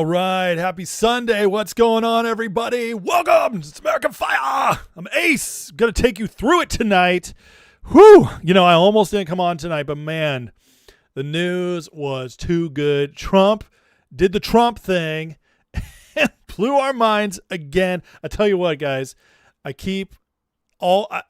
All right. Happy Sunday. What's going on, everybody? Welcome. It's American Fire. I'm Ace. Going to take you through it tonight. Whew. You know, I almost didn't come on tonight, but man, the news was too good. Trump did the Trump thing and blew our minds again. I tell you what, guys, I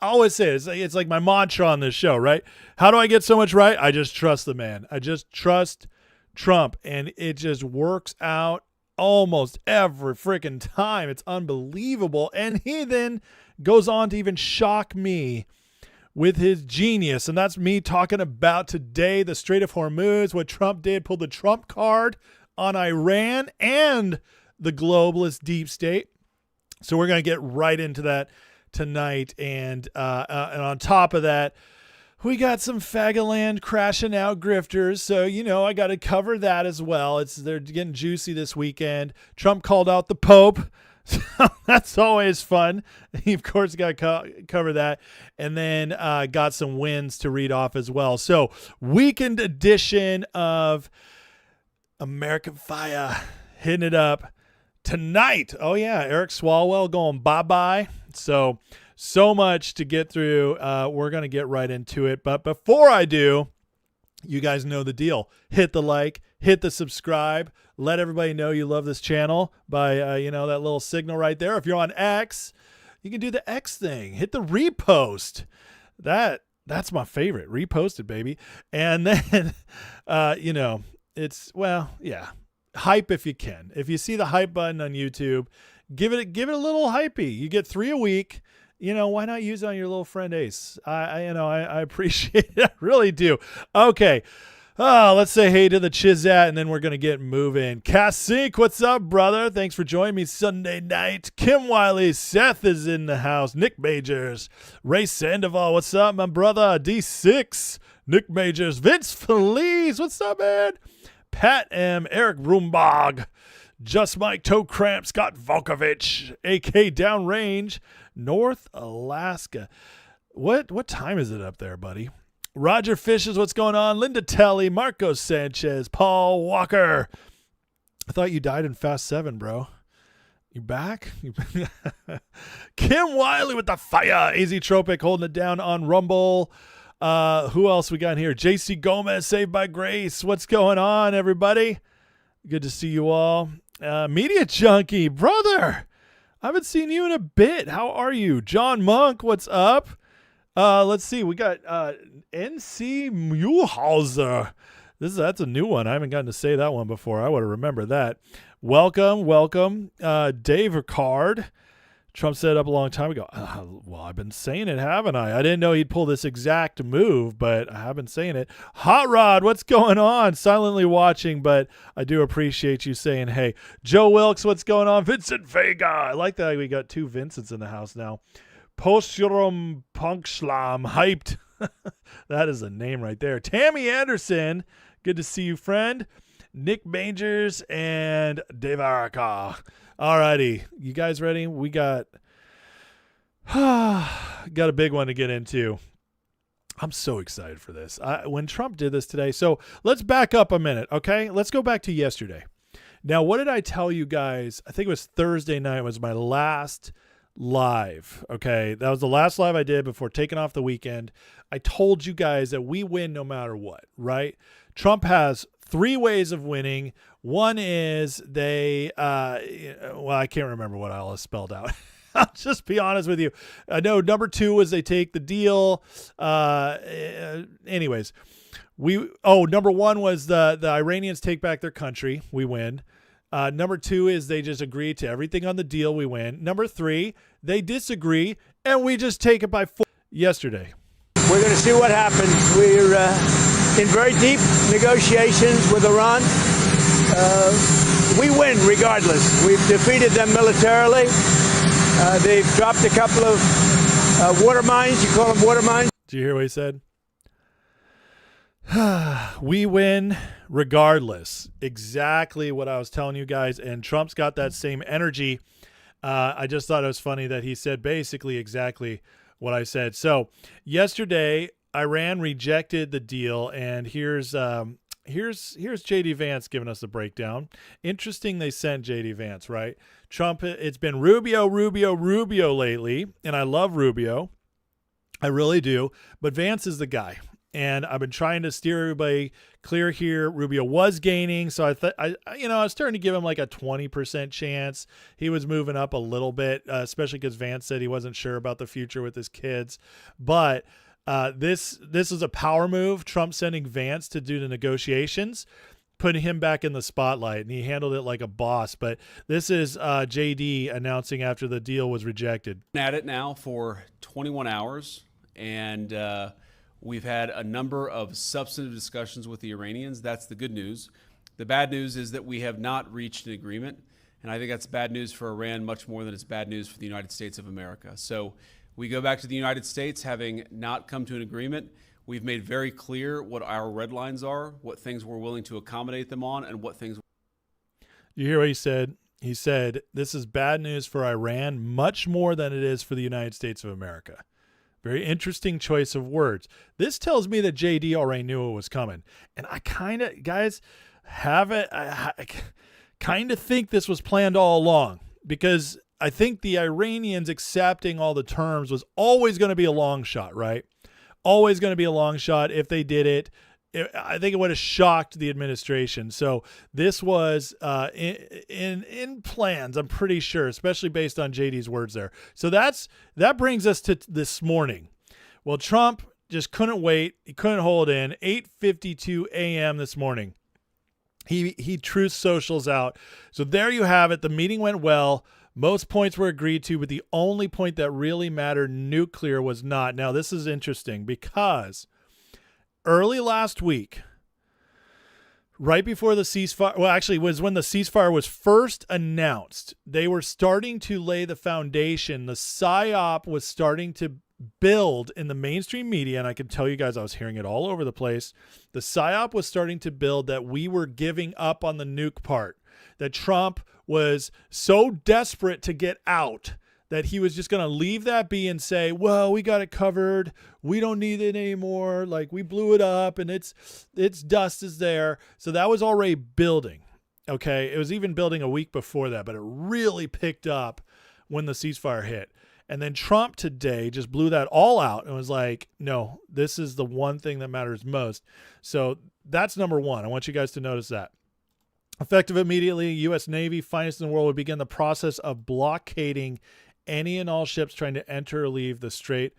always say it's like my mantra on this show, right? How do I get so much right? I just trust the man. I just trust Trump, and it just works out almost every freaking time. It's unbelievable. And he then goes on to even shock me with his genius. And that's me talking about today, the Strait of Hormuz, what Trump did, pulled the Trump card on Iran and the globalist deep state. So we're going to get right into that tonight. And on top of that, we got some Fagaland crashing out grifters. So, you know, I got to cover that as well. They're getting juicy this weekend. Trump called out the Pope. So that's always fun. He, of course, got to cover that. And then got some wins to read off as well. So weekend edition of American Fire hitting it up tonight. Oh, yeah. Eric Swalwell going bye-bye. So much to get through. We're going to get right into it. But before I do, you guys know the deal. Hit the like, hit the subscribe. Let everybody know you love this channel by, that little signal right there. If you're on X, you can do the X thing. Hit the repost. That's my favorite. Repost it, baby. And then, hype if you can. If you see the hype button on YouTube, give it a little hypey. You get 3 a week. You know, why not use it on your little friend Ace? I appreciate it. I really do. Okay. Let's say hey to the Chizat, and then we're going to get moving. Cacique, what's up, brother? Thanks for joining me Sunday night. Kim Wiley, Seth is in the house. Nick Majors, Ray Sandoval, what's up, my brother? D6, Nick Majors, Vince Felice, what's up, man? Pat M, Eric Rumbog, Just Mike, Toe Cramp, Scott Volkovich, AK Downrange, North Alaska. What time is it up there, buddy? Roger Fishes, what's going on? Linda Telly, Marco Sanchez, Paul Walker. I thought you died in Fast 7, bro. You back? Kim Wiley with the fire. AZ Tropic holding it down on Rumble. Who else we got here? JC Gomez, Saved by Grace. What's going on, everybody? Good to see you all. Media Junkie, brother. I haven't seen you in a bit. How are you? John Monk, what's up? Let's see. We got NC Muhlhauser. That's a new one. I haven't gotten to say that one before. I would have remembered that. Welcome. Dave Ricard. Trump set it up a long time ago. Well, I've been saying it, haven't I? I didn't know he'd pull this exact move, but I have been saying it. Hot Rod, what's going on? Silently watching, but I do appreciate you saying hey. Joe Wilkes, what's going on? Vincent Vega. I like that we got 2 Vincents in the house now. Posturum Punkschlam, hyped. That is a name right there. Tammy Anderson, good to see you, friend. Nick Majors and Dave Arca. Alrighty, you guys ready? We got a big one to get into. I'm so excited for this. When Trump did this today, so let's back up a minute, okay? Let's go back to yesterday. Now, what did I tell you guys? I think it was Thursday night was my last live, okay? That was the last live I did before taking off the weekend. I told you guys that we win no matter what, right? Trump has 3 ways of winning. One is I can't remember what I spelled out. I'll just be honest with you. I know number 2 is they take the deal. Anyways, number 1 was the Iranians take back their country. We win. Number 2 is they just agree to everything on the deal. We win. Number 3, they disagree and we just take it by force. Yesterday. We're going to see what happens. We're in very deep negotiations with Iran. We win regardless. We've defeated them militarily. They've dropped a couple of water mines. You call them water mines? Did you hear what he said? We win regardless. Exactly what I was telling you guys. And Trump's got that same energy. I just thought it was funny that he said basically exactly what I said. So yesterday, Iran rejected the deal. And here's here's JD Vance giving us a breakdown. Interesting they sent JD Vance, right? Trump, it's been Rubio lately, and I love Rubio. I really do, but Vance is the guy. And I've been trying to steer everybody clear here. Rubio was gaining, so I was starting to give him like a 20% chance. He was moving up a little bit, especially because Vance said he wasn't sure about the future with his kids. But this is a power move. Trump sending Vance to do the negotiations, putting him back in the spotlight, and he handled it like a boss. But this is JD announcing after the deal was rejected. At it now for 21 hours, and we've had a number of substantive discussions with the Iranians. That's the good news. The bad news is that we have not reached an agreement, and I think that's bad news for Iran much more than it's bad news for the United States of America. So we go back to the United States having not come to an agreement. We've made very clear what our red lines are, what things we're willing to accommodate them on, and what things. You hear what he said? He said, this is bad news for Iran much more than it is for the United States of America. Very interesting choice of words. This tells me that JD already knew it was coming. And I kind of, guys, I kind of think this was planned all along, because I think the Iranians accepting all the terms was always going to be a long shot, right? Always going to be a long shot. If they did it, I think it would have shocked the administration. So this was in plans, I'm pretty sure, especially based on JD's words there. So that brings us to this morning. Well, Trump just couldn't wait. He couldn't hold in. 8:52 a.m. this morning. He Truth Socials out. So there you have it. The meeting went well. Most points were agreed to, but the only point that really mattered, nuclear, was not. Now, this is interesting because early last week, right before the ceasefire, well, actually, it was when the ceasefire was first announced, they were starting to lay the foundation. The PSYOP was starting to build in the mainstream media, and I can tell you guys, I was hearing it all over the place. The PSYOP was starting to build that we were giving up on the nuke part, that Trump was so desperate to get out that he was just going to leave that be and say, well, we got it covered. We don't need it anymore. Like, we blew it up and its dust is there. So that was already building. Okay. It was even building a week before that, but it really picked up when the ceasefire hit. And then Trump today just blew that all out and was like, no, this is the one thing that matters most. So that's number one. I want you guys to notice that. Effective immediately, U.S. Navy, finest in the world, would begin the process of blockading any and all ships trying to enter or leave the Strait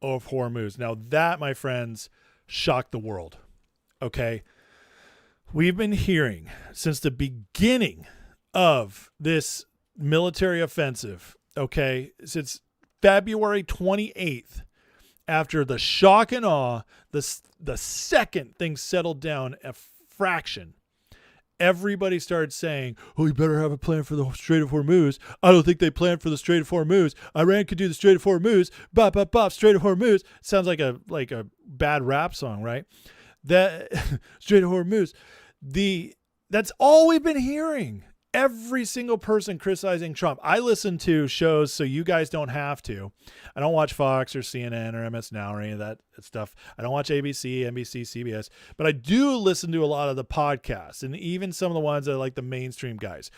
of Hormuz. Now that, my friends, shocked the world. Okay. We've been hearing since the beginning of this military offensive, okay, since February 28th, after the shock and awe, the second things settled down a fraction, everybody started saying, oh, we better have a plan for the Strait of Hormuz. I don't think they planned for the Strait of Hormuz. Iran could do the Strait of Hormuz. Bop, bop, bop, Strait of Hormuz. Sounds like a bad rap song, right? That Strait of Hormuz. That's all we've been hearing. Every single person criticizing Trump. I listen to shows so you guys don't have to. I don't watch Fox or CNN or MS Now or any of that stuff. I don't watch ABC, NBC, CBS, but I do listen to a lot of the podcasts and even some of the ones that are like the mainstream guys.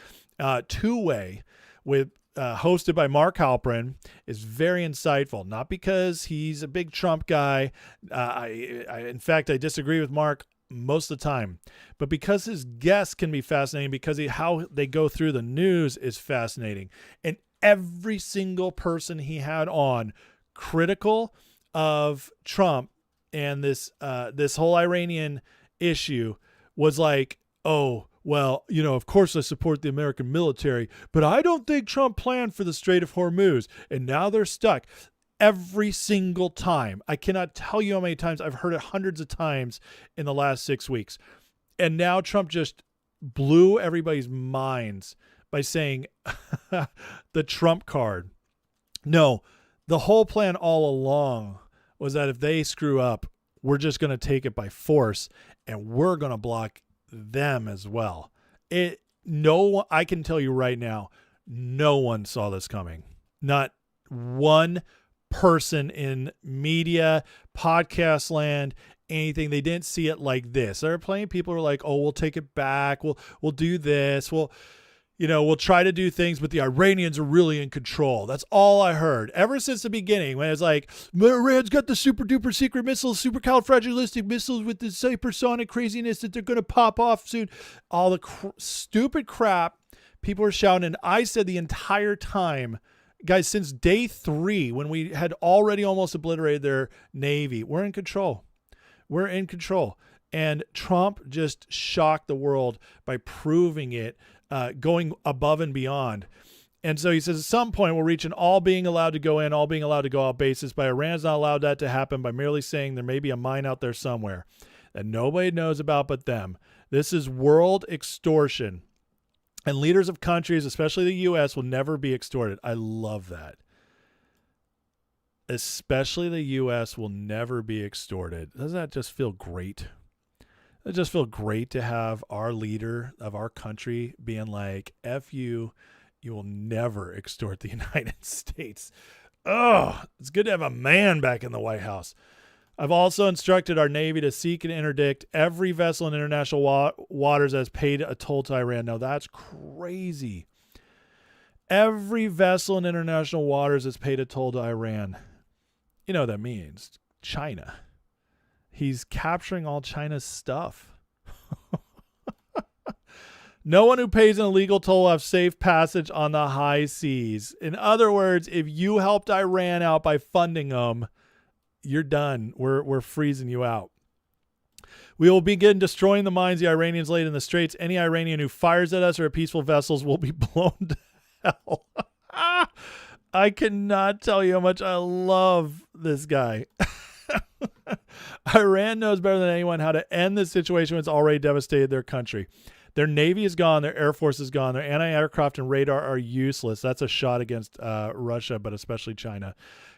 Two-Way with hosted by Mark Halperin is very insightful, not because he's a big Trump guy. In fact, I disagree with Mark most of the time, but because his guests can be fascinating, because how they go through the news is fascinating. And every single person he had on critical of Trump and this whole Iranian issue was like, oh, well, of course I support the American military, but I don't think Trump planned for the Strait of Hormuz. And now they're stuck. Every single time. I cannot tell you how many times I've heard it, hundreds of times in the last 6 weeks. And now Trump just blew everybody's minds by saying the Trump card. No, the whole plan all along was that if they screw up, we're just going to take it by force and we're going to block them as well. I can tell you right now, no one saw this coming. Not one person in media, podcast land, anything. They didn't see it like this. There are plenty of people who are like, oh, we'll take it back. We'll do this. We'll try to do things, but the Iranians are really in control. That's all I heard ever since the beginning, when it's like, Iran's got the super duper secret missiles, supercalifragilistic missiles with the hypersonic craziness that they're going to pop off soon. All the stupid crap people were shouting. And I said the entire time, guys, since day 3, when we had already almost obliterated their Navy, we're in control. We're in control. And Trump just shocked the world by proving it, going above and beyond. And so he says, at some point we'll reach an all being allowed to go in, all being allowed to go out basis, but Iran's not allowed that to happen by merely saying there may be a mine out there somewhere that nobody knows about but them. This is world extortion. And leaders of countries, especially the U.S., will never be extorted. I love that. Especially the U.S. will never be extorted. Doesn't that just feel great? It just feel great to have our leader of our country being like, F you, you will never extort the United States. Oh, it's good to have a man back in the White House. I've also instructed our Navy to seek and interdict every vessel in international waters that has paid a toll to Iran. Now, that's crazy. Every vessel in international waters has paid a toll to Iran. You know what that means? China. He's capturing all China's stuff. No one who pays an illegal toll will have safe passage on the high seas. In other words, if you helped Iran out by funding them, you're done. We're freezing you out. We will begin destroying the mines the Iranians laid in the straits. Any Iranian who fires at us or at peaceful vessels will be blown to hell. I cannot tell you how much I love this guy. Iran knows better than anyone how to end this situation when it's already devastated their country. Their Navy is gone. Their Air Force is gone. Their anti-aircraft and radar are useless. That's a shot against Russia, but especially China.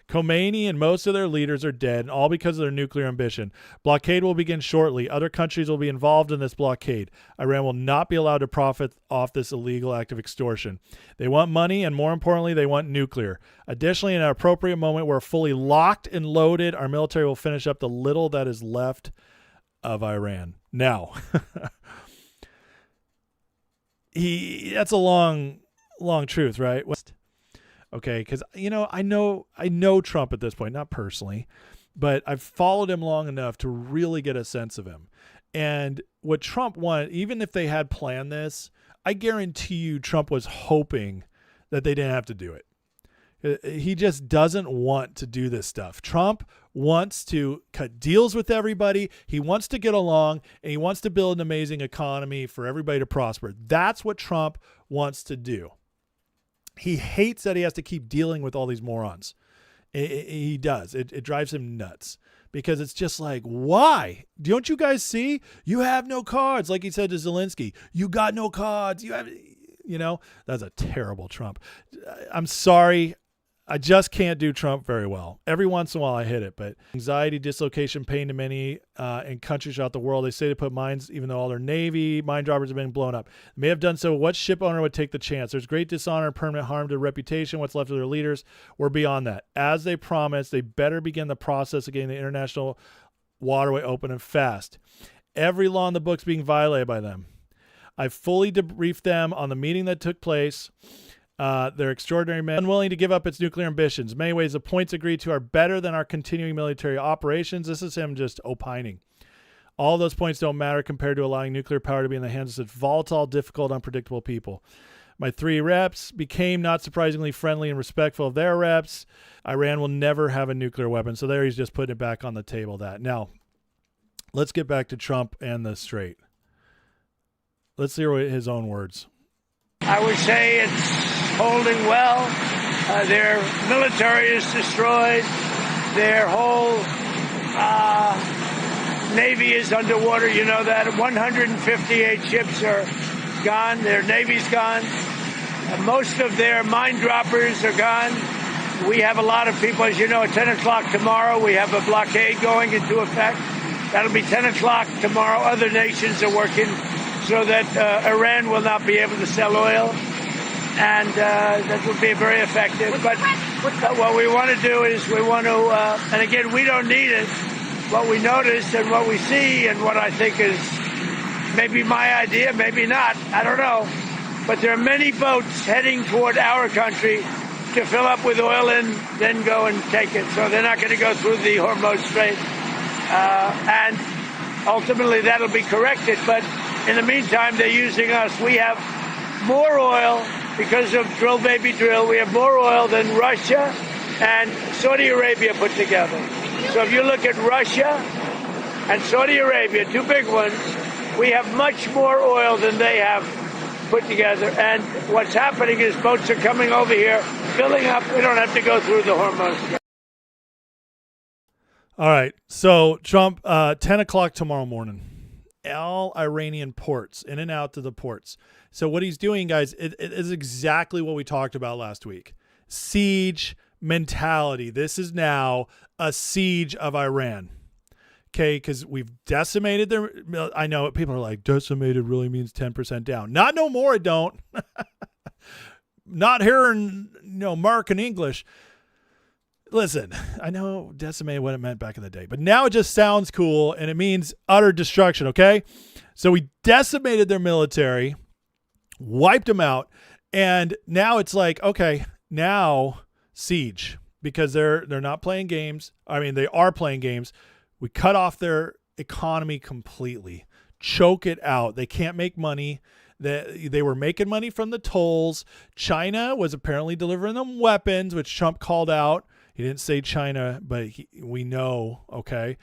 Khomeini and most of their leaders are dead, all because of their nuclear ambition. Blockade will begin shortly. Other countries will be involved in this blockade. Iran will not be allowed to profit off this illegal act of extortion. They want money, and more importantly, they want nuclear. Additionally, in an appropriate moment, we're fully locked and loaded. Our military will finish up the little that is left of Iran. Now, that's a long truth, right? Okay, because I know Trump at this point, not personally, but I've followed him long enough to really get a sense of him. And what Trump wanted, even if they had planned this, I guarantee you Trump was hoping that they didn't have to do it. He just doesn't want to do this stuff. Trump wants to cut deals with everybody. He wants to get along, and he wants to build an amazing economy for everybody to prosper. That's what Trump wants to do. He hates that he has to keep dealing with all these morons. He does. It drives him nuts because it's just like, why? Don't you guys see? You have no cards. Like he said to Zelensky, you got no cards. That's a terrible Trump. I'm sorry. I just can't do Trump very well. Every once in a while I hit it, but anxiety, dislocation, pain to many in countries throughout the world. They say to put mines, even though all their Navy mine droppers have been blown up. They may have done so. What ship owner would take the chance? There's great dishonor and permanent harm to their reputation. What's left of their leaders? We're beyond that. As they promised, they better begin the process of getting the international waterway open and fast. Every law in the book's being violated by them. I fully debriefed them on the meeting that took place. They're extraordinary men, unwilling to give up its nuclear ambitions. In many ways, the points agreed to are better than our continuing military operations. This is him just opining. All those points don't matter compared to allowing nuclear power to be in the hands of such volatile, difficult, unpredictable people. My 3 reps became, not surprisingly, friendly and respectful of their reps. Iran will never have a nuclear weapon. So there he's just putting it back on the table. Now, let's get back to Trump and the Strait. Let's hear his own words. I would say it's holding well. Their military is destroyed. Their whole Navy is underwater. You know that. 158 ships are gone. Their Navy's gone. Most of their mine droppers are gone. We have a lot of people, as you know, at 10 o'clock tomorrow, we have a blockade going into effect. That'll be 10 o'clock tomorrow. Other nations are working so that Iran will not be able to sell oil, and that will be very effective. But what we want to do is we want to, and again, we don't need it, what we notice and what we see and what I think is maybe my idea, maybe not, I don't know. But there are many boats heading toward our country to fill up with oil and then go and take it. So they're not going to go through the Hormuz Strait. And ultimately that'll be corrected. But in the meantime, they're using us. We have more oil because of drill, baby, drill. We have more oil than Russia and Saudi Arabia put together. So if you look at Russia and Saudi Arabia, two big ones, we have much more oil than they have put together. And what's happening is boats are coming over here, filling up. We don't have to go through the Hormuz. All right. So Trump, 10 o'clock tomorrow morning, all Iranian ports, in and out to the ports. So what he's doing, guys, it is exactly what we talked about last week. Siege mentality. This is now a siege of Iran. Okay, because we've decimated their. I know people are like, decimated really means 10% down. Not no more. It don't. Not hearing Mark in English. Listen, I know decimated what it meant back in the day, but now it just sounds cool and it means utter destruction. Okay, so we decimated their military, wiped them out, and now it's like, okay, now siege, because they're not playing games. I mean, they are playing games. We cut off their economy completely, choke it out. They can't make money. They were making money from the tolls. China was apparently delivering them weapons, which Trump called out. He didn't say China, but we know, okay.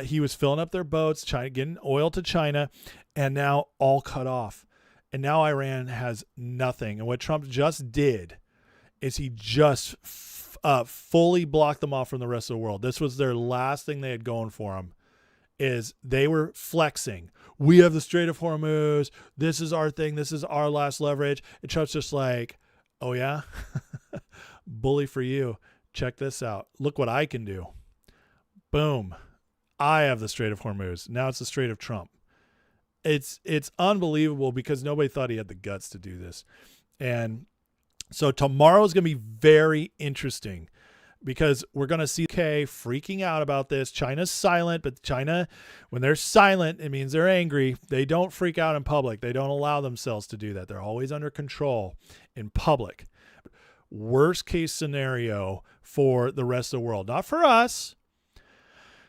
He was filling up their boats, China getting oil to China, and now all cut off. And now Iran has nothing. And what Trump just did is he just fully blocked them off from the rest of the world. This was their last thing they had going for them, is they were flexing. We have the Strait of Hormuz. This is our thing. This is our last leverage. And Trump's just like, oh yeah, bully for you. Check this out. Look what I can do. Boom. I have the Strait of Hormuz. Now it's the Strait of Trump. It's unbelievable because nobody thought he had the guts to do this. And so tomorrow is going to be very interesting because we're going to see UK freaking out about this. China's silent, but China, when they're silent, it means they're angry. They don't freak out in public. They don't allow themselves to do that. They're always under control in public. Worst case scenario for the rest of the world, not for us.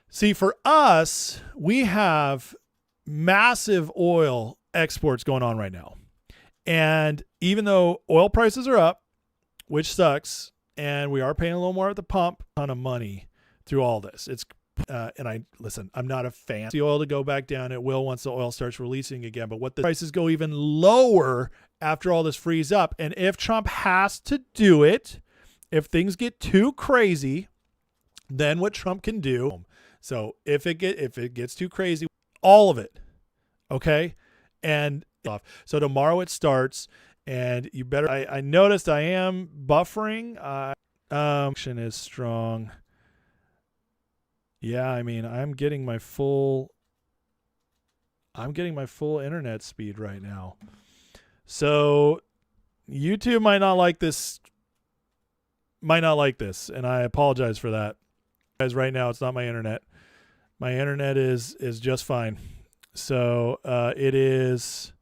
See, for us, we have massive oil exports going on right now. And even though oil prices are up, which sucks, and we are paying a little more at the pump, a ton of money through all this. Listen, I'm not a fan of the oil to go back down. It will once the oil starts releasing again. But what the prices go even lower after all this frees up. And if Trump has to do it, if things get too crazy, then what Trump can do. So if it gets too crazy, all of it, okay, and off. So tomorrow it starts, and you better. I noticed I am buffering. Action is strong. Yeah, I mean I'm getting my full internet speed right now. So YouTube might not like this, and I apologize for that. Guys, right now it's not my internet. My internet is just fine. So it is.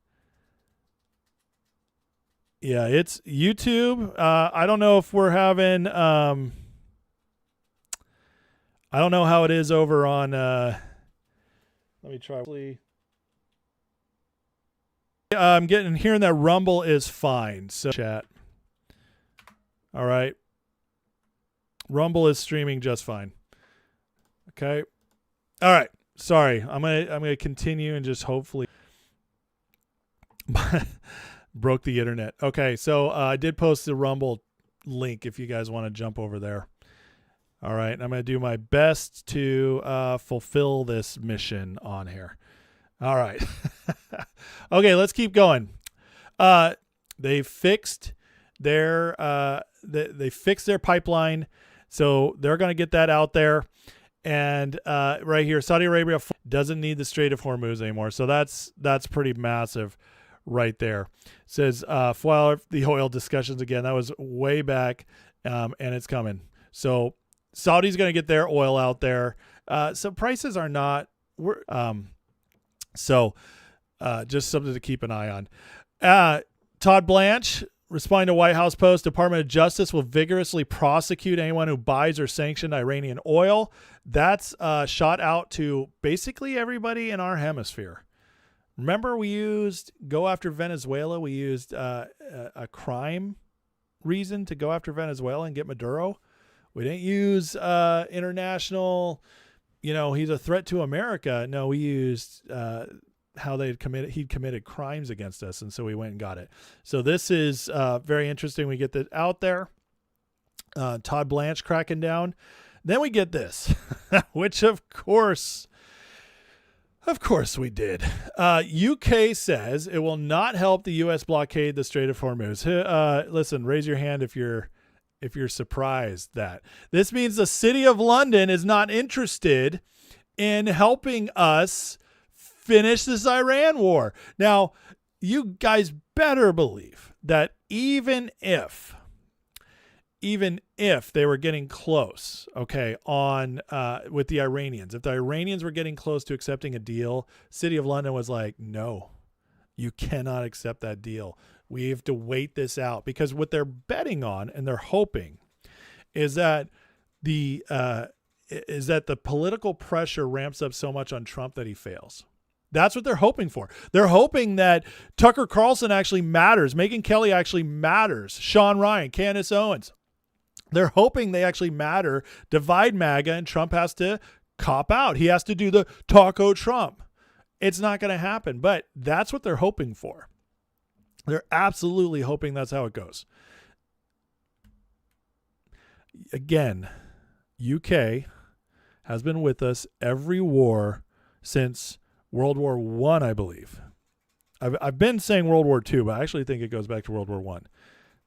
Yeah, it's YouTube. I don't know if we're having. I don't know how it is over on. Let me try. I'm hearing that Rumble is fine. So chat. All right. Rumble is streaming just fine. Okay. All right. Sorry. I'm gonna continue and just hopefully broke the internet. Okay, so I did post the Rumble link if you guys want to jump over there. All right, I'm gonna do my best to fulfill this mission on here. All right. Okay, let's keep going. They fixed their they fixed their pipeline, so they're gonna get that out there. And right here, Saudi Arabia doesn't need the Strait of Hormuz anymore. So that's pretty massive right there. It says, foil the oil discussions again. That was way back, and it's coming. So Saudi's going to get their oil out there, So prices are not. So just something to keep an eye on. Todd Blanche, responding to White House Post, Department of Justice will vigorously prosecute anyone who buys or sanctioned Iranian oil. That's shot out to basically everybody in our hemisphere. Remember, we used go after Venezuela. We used a crime reason to go after Venezuela and get Maduro. We didn't use international, he's a threat to America. No, we used how he'd committed crimes against us, and so we went and got it. So this is very interesting. We get that out there. Todd Blanche cracking down. Then we get this, which of course we did. UK says it will not help the U.S. blockade the Strait of Hormuz. Listen, raise your hand if you're surprised that this means the City of London is not interested in helping us finish this Iran war. Now, you guys better believe that even if they were getting close, okay, on with the Iranians, if the Iranians were getting close to accepting a deal, City of London was like, no, you cannot accept that deal. We have to wait this out, because what they're betting on and they're hoping is that the political pressure ramps up so much on Trump that he fails. That's what they're hoping for. They're hoping that Tucker Carlson actually matters. Megyn Kelly actually matters. Sean Ryan, Candace Owens. They're hoping they actually matter, divide MAGA, and Trump has to cop out. He has to do the taco Trump. It's not going to happen, but that's what they're hoping for. They're absolutely hoping that's how it goes. Again, UK has been with us every war since World War I believe. I've been saying World War II, but I actually think it goes back to World War I.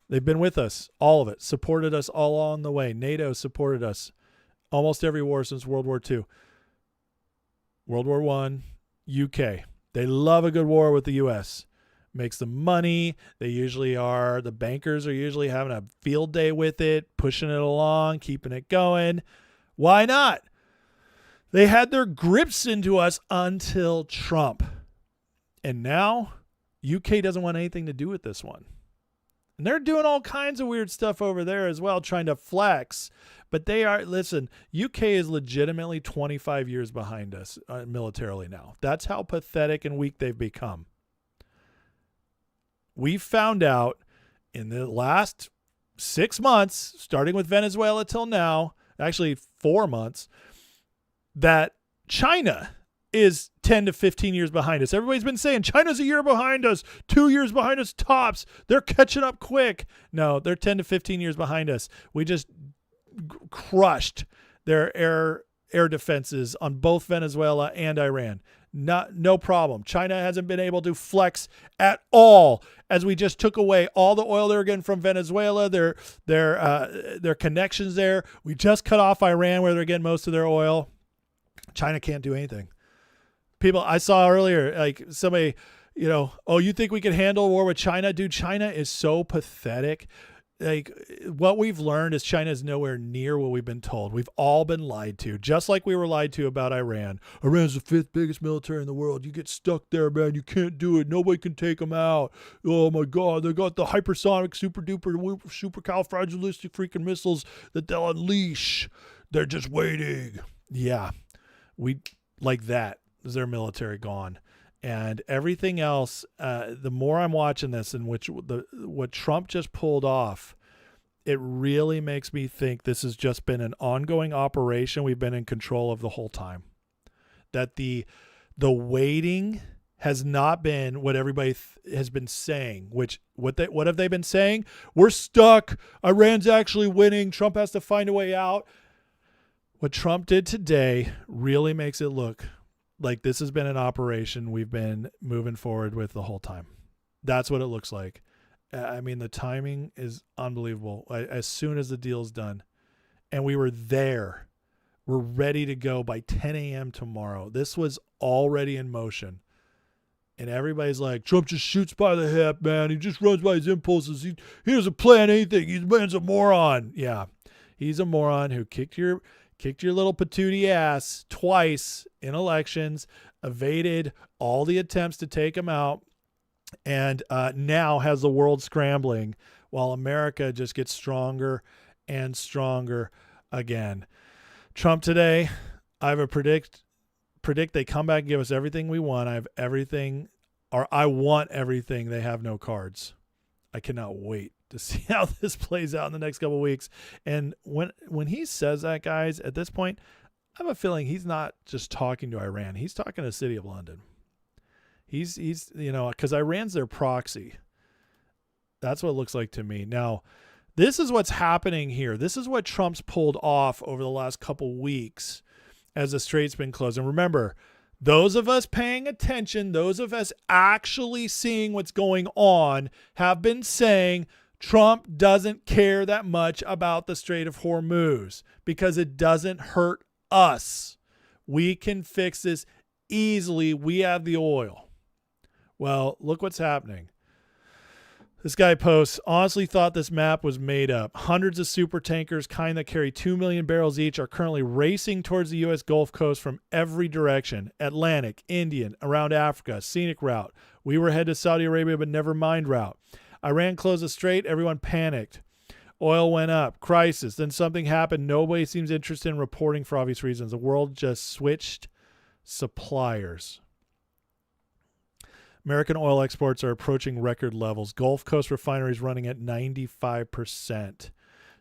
They've been with us, all of it, supported us all along the way. NATO supported us almost every war since World War II. World War I, UK. They love a good war with the U.S. Makes them money. The bankers are usually having a field day with it, pushing it along, keeping it going. Why not? They had their grips into us until Trump. And now UK doesn't want anything to do with this one. And they're doing all kinds of weird stuff over there as well, trying to flex. But UK is legitimately 25 years behind us militarily now. That's how pathetic and weak they've become. We found out in the last 6 months, starting with Venezuela till now, actually 4 months, that China is 10 to 15 years behind us. Everybody's been saying China's a year behind us, 2 years behind us tops. They're catching up quick. No, they're 10 to 15 years behind us. We just crushed their air defenses on both Venezuela and Iran. No problem. China hasn't been able to flex at all, as we just took away all the oil they were getting from Venezuela, their connections there. We just cut off Iran, where they're getting most of their oil. China can't do anything. People, I saw earlier, like somebody, you think we could handle a war with China? Dude, China is so pathetic. Like, what we've learned is China is nowhere near what we've been told. We've all been lied to, just like we were lied to about Iran. Iran's the 5th biggest military in the world. You get stuck there, man. You can't do it. Nobody can take them out. Oh my God, they got the hypersonic, super duper, supercalifragilistic freaking missiles that they'll unleash. They're just waiting. Yeah, we like that. Is their military gone? And everything else, the more I'm watching this, and what Trump just pulled off, it really makes me think this has just been an ongoing operation we've been in control of the whole time. That the waiting has not been what everybody has been saying. What have they been saying? We're stuck. Iran's actually winning. Trump has to find a way out. What Trump did today really makes it look like this has been an operation we've been moving forward with the whole time. That's what it looks like. I mean, the timing is unbelievable. As soon as the deal's done, and we were there, we're ready to go by 10 a.m. tomorrow. This was already in motion. And everybody's like, Trump just shoots by the hip, man. He just runs by his impulses. He doesn't plan anything. He's a moron. Yeah, he's a moron who kicked your kicked your little patootie ass twice in elections, evaded all the attempts to take him out, and now has the world scrambling while America just gets stronger and stronger again. Trump today, I have a predict they come back and give us everything we want. I have everything, or I want everything. They have no cards. I cannot wait to see how this plays out in the next couple of weeks. And when he says that, guys, at this point, I have a feeling he's not just talking to Iran. He's talking to the city of London. He's because Iran's their proxy. That's what it looks like to me. Now, this is what's happening here. This is what Trump's pulled off over the last couple weeks as the strait's been closed. And remember, those of us paying attention, those of us actually seeing what's going on, have been saying Trump doesn't care that much about the Strait of Hormuz because it doesn't hurt us. We can fix this easily. We have the oil. Well, look what's happening. This guy posts, honestly thought this map was made up. Hundreds of super tankers, kind that carry 2 million barrels each, are currently racing towards the U.S. Gulf Coast from every direction. Atlantic, Indian, around Africa, scenic route. We were headed to Saudi Arabia, but never mind route. Iran closed the strait. Everyone panicked. Oil went up. Crisis. Then something happened. Nobody seems interested in reporting for obvious reasons. The world just switched suppliers. American oil exports are approaching record levels. Gulf Coast refineries running at 95%.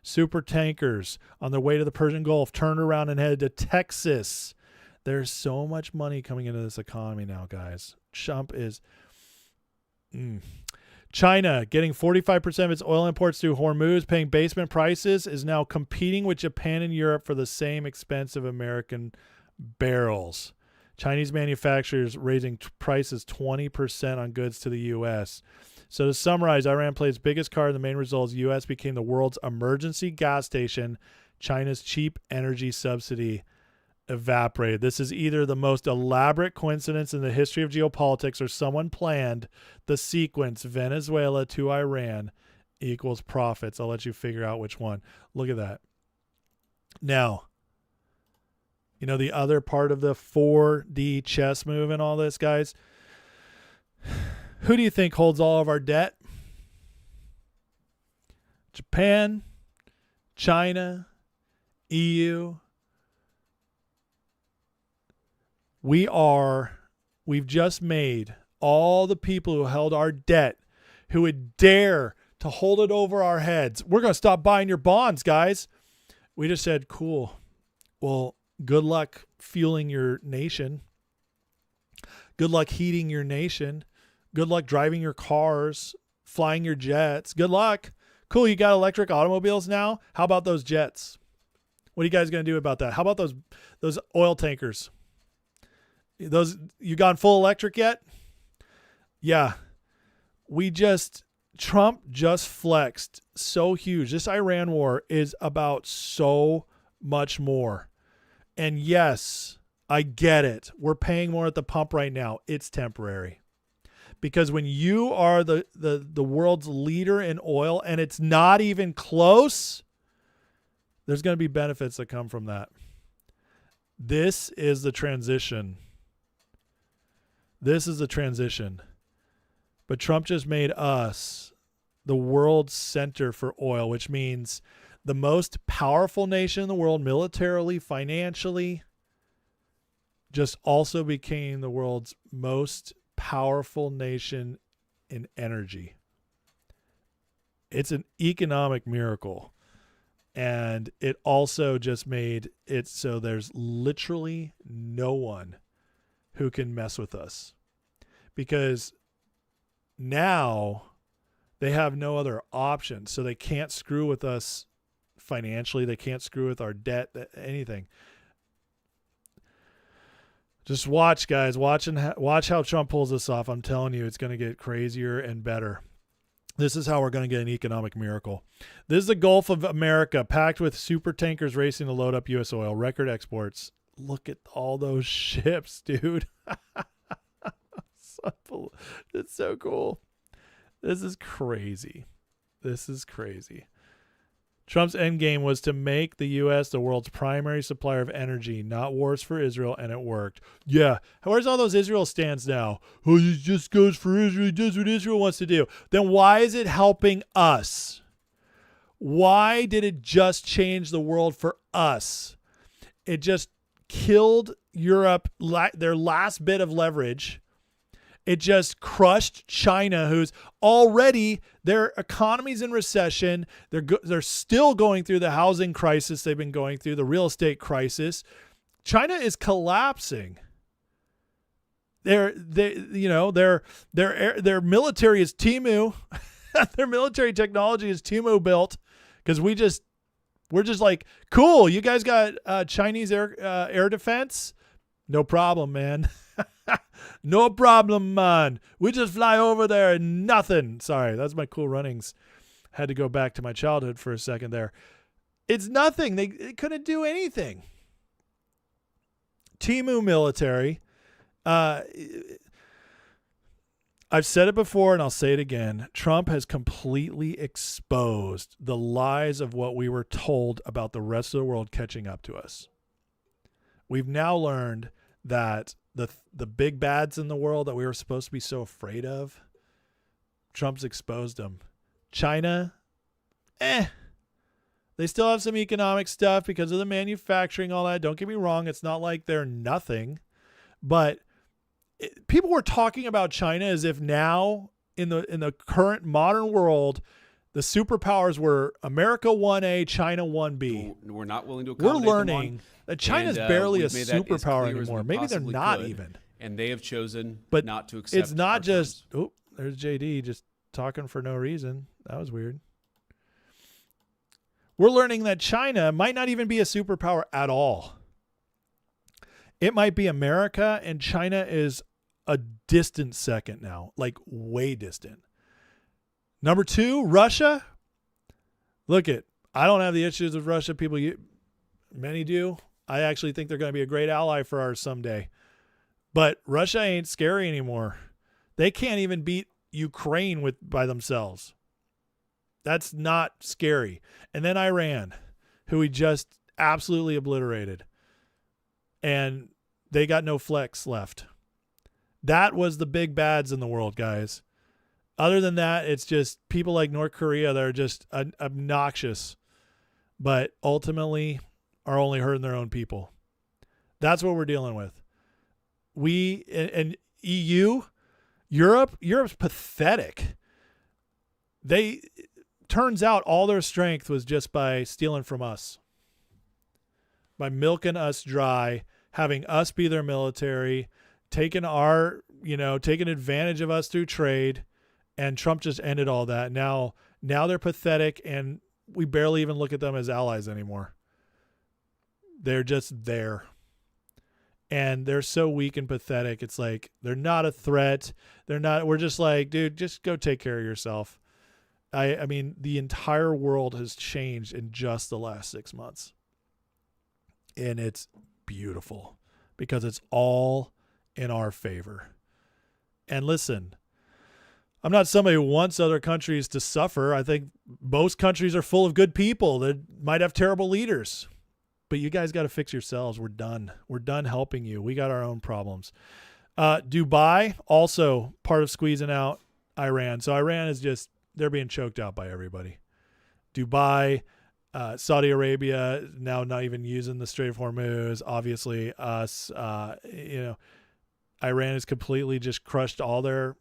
Super tankers on their way to the Persian Gulf turned around and headed to Texas. There's so much money coming into this economy now, guys. Trump is... China, getting 45% of its oil imports through Hormuz, paying basement prices, is now competing with Japan and Europe for the same expensive American barrels. Chinese manufacturers raising prices 20% on goods to the U.S. So to summarize, Iran played its biggest card. The main result is the U.S. became the world's emergency gas station. China's cheap energy subsidy evaporated. This is either the most elaborate coincidence in the history of geopolitics or someone planned the sequence Venezuela to Iran equals profits. I'll let you figure out which one. Look at that. Now, you know, the other part of the 4D chess move and all this, guys, who do you think holds all of our debt? Japan, China, EU. We've just made all the people who held our debt, who would dare to hold it over our heads. We're going to stop buying your bonds, guys. We just said, cool. Well, good luck fueling your nation. Good luck heating your nation. Good luck driving your cars, flying your jets. Good luck. Cool, you got electric automobiles now? How about those jets? What are you guys going to do about that? How about those oil tankers? Those, you gone full electric yet? Yeah. Trump just flexed so huge. This Iran war is about so much more. And yes, I get it. We're paying more at the pump right now. It's temporary. Because when you are the world's leader in oil and it's not even close, there's going to be benefits that come from that. This is the transition. This is the transition. But Trump just made us the world's center for oil, which means the most powerful nation in the world, militarily, financially, just also became the world's most powerful nation in energy. It's an economic miracle. And it also just made it so there's literally no one who can mess with us. Because now they have no other option. So they can't screw with us financially. They can't screw with our debt, anything. Just watch, guys. Watch how Trump pulls this off. I'm telling you, it's going to get crazier and better. This is how we're going to get an economic miracle. This is the Gulf of America, packed with super tankers racing to load up U.S. oil. Record exports. Look at all those ships, dude. It's so cool. This is crazy. This is crazy. Trump's endgame was to make the U.S. the world's primary supplier of energy, not wars for Israel, and it worked. Yeah. Where's all those Israel stands now? Oh, he just goes for Israel. He does what Israel wants to do. Then why is it helping us? Why did it just change the world for us? It just killed Europe, their last bit of leverage. It just crushed China, who's already, their economy's in recession. They're still going through the housing crisis they've been going through, the real estate crisis. China is collapsing. Their military is Temu. Their military technology is Temu built, because we're just like, cool, you guys got Chinese air defense? No problem, man. No problem, man. We just fly over there and nothing. Sorry, that's my Cool Runnings. Had to go back to my childhood for a second there. It's nothing. They couldn't do anything. Temu military. I've said it before and I'll say it again. Trump has completely exposed the lies of what we were told about the rest of the world catching up to us. We've now learned that the big bads in the world that we were supposed to be so afraid of, Trump's exposed them. China, they still have some economic stuff because of the manufacturing, all that. Don't get me wrong. It's not like they're nothing, but people were talking about China as if now in the current modern world, the superpowers were America 1A, China 1B. We're not willing to accommodate We're learning that China's barely a superpower anymore. Maybe they're not even. And they have chosen but not to accept. It's not just, oh, there's JD just talking for no reason. That was weird. We're learning that China might not even be a superpower at all. It might be America, and China is a distant second now, like way distant. Number 2, Russia. Look I don't have the issues with Russia. Many do. I actually think they're going to be a great ally for ours someday. But Russia ain't scary anymore. They can't even beat Ukraine by themselves. That's not scary. And then Iran, who we just absolutely obliterated. And they got no flex left. That was the big bads in the world, guys. Other than that, it's just people like North Korea that are just obnoxious, but ultimately are only hurting their own people. That's what we're dealing with. We and EU, Europe's pathetic. Turns out all their strength was just by stealing from us, by milking us dry, having us be their military, taking advantage of us through trade. And Trump just ended all that. Now they're pathetic, and we barely even look at them as allies anymore. They're just there. And they're so weak and pathetic. It's like they're not a threat. We're just like, dude, just go take care of yourself. I mean, the entire world has changed in just the last 6 months. And it's beautiful because it's all in our favor. And listen, I'm not somebody who wants other countries to suffer. I think most countries are full of good people that might have terrible leaders. But you guys got to fix yourselves. We're done. We're done helping you. We got our own problems. Dubai, also part of squeezing out Iran. So Iran is just, they're being choked out by everybody. Dubai, Saudi Arabia, now not even using the Strait of Hormuz. Obviously us, Iran has completely just crushed all their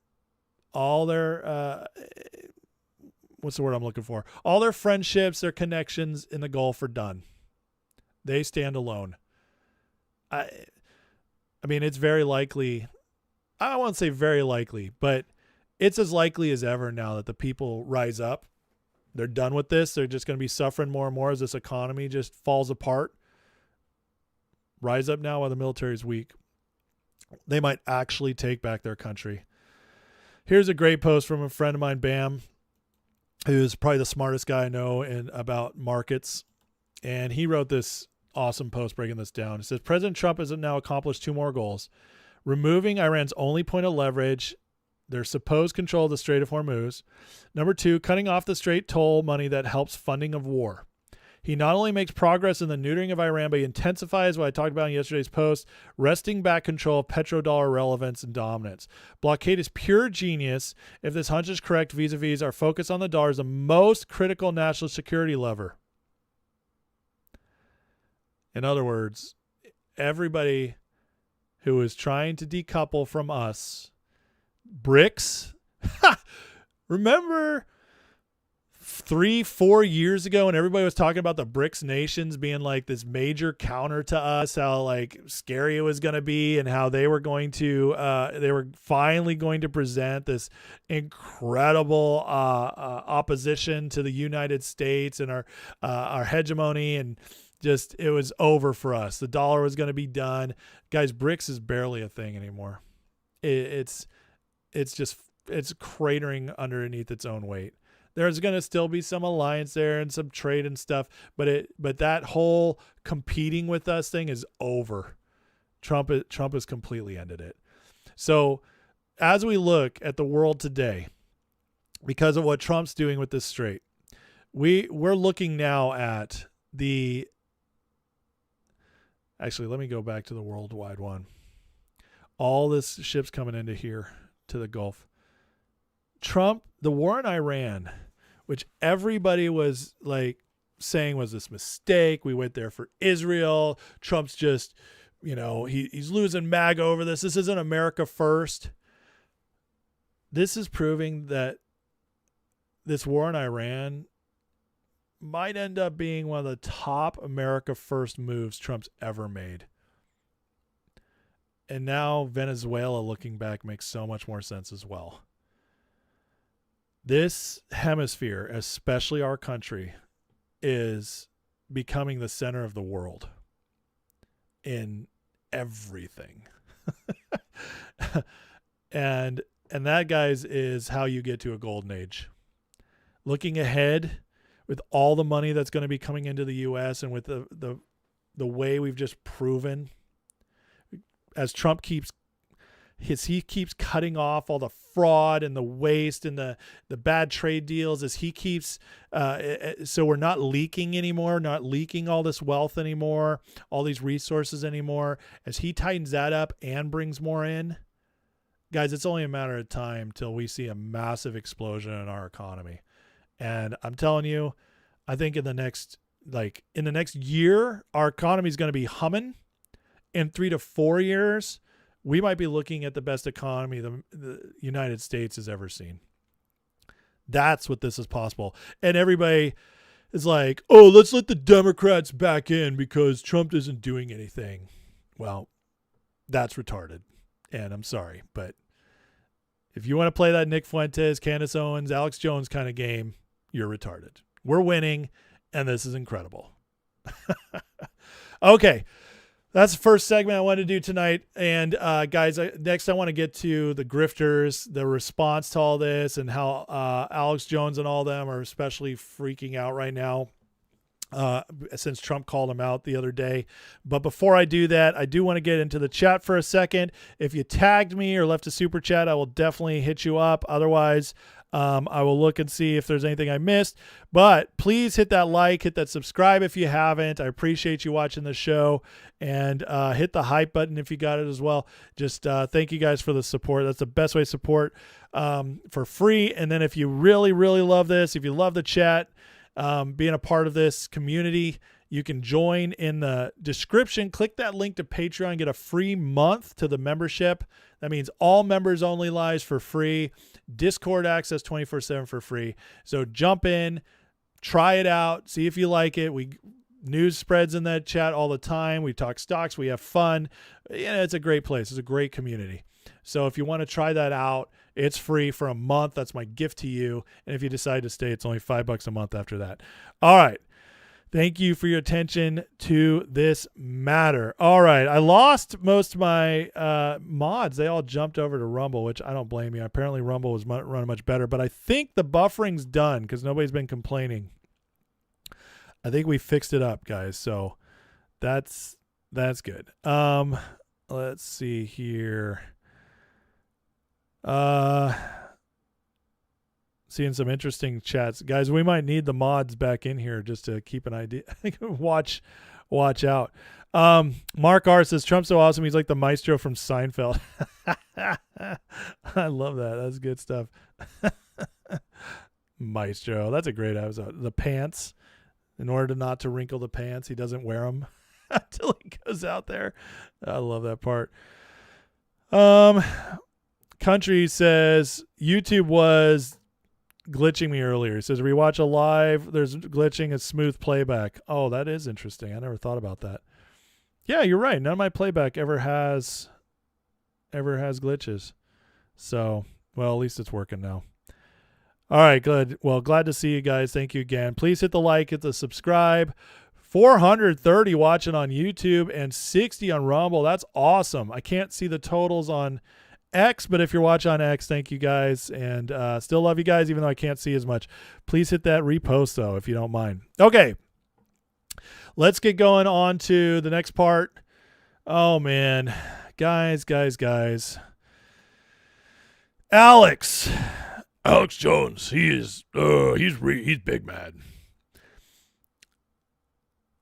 what's the word I'm looking for? All their friendships, their connections in the Gulf are done. They stand alone. I mean, it's very likely, I won't say very likely, but it's as likely as ever now that the people rise up. They're done with this. They're just going to be suffering more and more as this economy just falls apart. Rise up now while the military is weak. They might actually take back their country. Here's a great post from a friend of mine, Bam, who's probably the smartest guy I know about markets. And he wrote this awesome post breaking this down. It says, President Trump has now accomplished 2 more goals. Removing Iran's only point of leverage, their supposed control of the Strait of Hormuz. Number 2, cutting off the straight toll money that helps funding of war. He not only makes progress in the neutering of Iran, but he intensifies what I talked about in yesterday's post, wresting back control of petrodollar relevance and dominance. Blockade is pure genius if this hunch is correct vis-a-vis our focus on the dollar is the most critical national security lever. In other words, everybody who is trying to decouple from us, BRICS, remember 3-4 years ago when everybody was talking about the BRICS nations being like this major counter to us, how like scary it was going to be, and how they were finally going to present this incredible opposition to the United States and our hegemony, and just it was over for us. The dollar was going to be done. Guys, BRICS is barely a thing anymore. It's cratering underneath its own weight. There's going to still be some alliance there and some trade and stuff, but that whole competing with us thing is over. Trump has completely ended it. So as we look at the world today, because of what Trump's doing with this strait, we're looking now at actually, let me go back to the worldwide one. All this ships coming into here to the Gulf. Trump, the war in Iran, which everybody was like saying was this mistake. We went there for Israel. Trump's just, he's losing MAGA over this. This isn't America first. This is proving that this war in Iran might end up being one of the top America first moves Trump's ever made. And now Venezuela, looking back, makes so much more sense as well. This hemisphere, especially our country, is becoming the center of the world in everything. and that, guys, is how you get to a golden age. Looking ahead, with all the money that's going to be coming into the U.S. and with the way we've just proven, as Trump keeps cutting off all the fraud and the waste and the bad trade deals, as he keeps so we're not leaking anymore, not leaking all this wealth anymore, all these resources anymore, as he tightens that up and brings more in, guys, it's only a matter of time till we see a massive explosion in our economy. And I'm telling you, I think in the next year, our economy is going to be humming. In 3 to 4 years, we might be looking at the best economy the United States has ever seen. That's what this is possible. And everybody is like, oh, let's let the Democrats back in because Trump isn't doing anything. Well, that's retarded. And I'm sorry, but if you want to play that Nick Fuentes, Candace Owens, Alex Jones kind of game, you're retarded. We're winning, and this is incredible. Okay. That's the first segment I wanted to do tonight. And guys, next I want to get to the grifters, the response to all this, and how Alex Jones and all them are especially freaking out right now since Trump called them out the other day. But before I do that, I do want to get into the chat for a second. If you tagged me or left a super chat, I will definitely hit you up. Otherwise, I will look and see if there's anything I missed. But please hit that like, hit that subscribe if you haven't. I appreciate you watching the show. And hit the hype button if you got it as well. Just thank you guys for the support. That's the best way to support for free. And then if you really, really love this, if you love the chat, being a part of this community, you can join in the description. Click that link to Patreon, get a free month to the membership. That means all members only lives for free. Discord access 24/7 for free. So jump in, try it out, see if you like it. News spreads in that chat all the time. We talk stocks. We have fun. It's a great place. It's a great community. So if you want to try that out, it's free for a month. That's my gift to you. And if you decide to stay, it's only $5 a month after that. All right. Thank you for your attention to this matter. All right. I lost most of my mods. They all jumped over to Rumble, which I don't blame you. Apparently Rumble was running much better, but I think the buffering's done because nobody's been complaining. I think we fixed it up, guys. So that's good. Let's see here. Seeing some interesting chats. Guys, we might need the mods back in here just to keep an idea. Watch out. Mark R says, Trump's so awesome. He's like the maestro from Seinfeld. I love that. That's good stuff. Maestro. That's a great episode. The pants. In order not to wrinkle the pants, he doesn't wear them until he goes out there. I love that part. Country says, YouTube was glitching me earlier. He says, rewatch a live, there's glitching a smooth playback. Oh, that is interesting. I never thought about that. Yeah, you're right. None of my playback ever has glitches. So, well, at least it's working now. All right, good. Well, glad to see you guys. Thank you again. Please hit the like, hit the subscribe. 430 watching on YouTube and 60 on Rumble. That's awesome. I can't see the totals on X, but if you're watching on X, thank you guys, and still love you guys even though I can't see as much. Please hit that repost though if you don't mind. Okay, let's get going on to the next part. Oh man, guys, Alex Jones, he's big mad.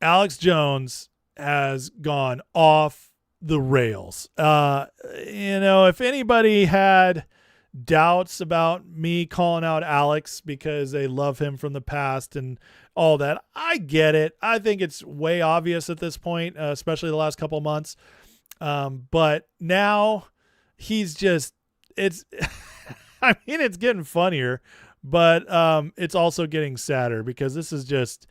Alex Jones has gone off the rails. If anybody had doubts about me calling out Alex because they love him from the past and all that, I get it. I think it's way obvious at this point, especially the last couple of months. But now he's just, it's getting funnier, but it's also getting sadder because this is just,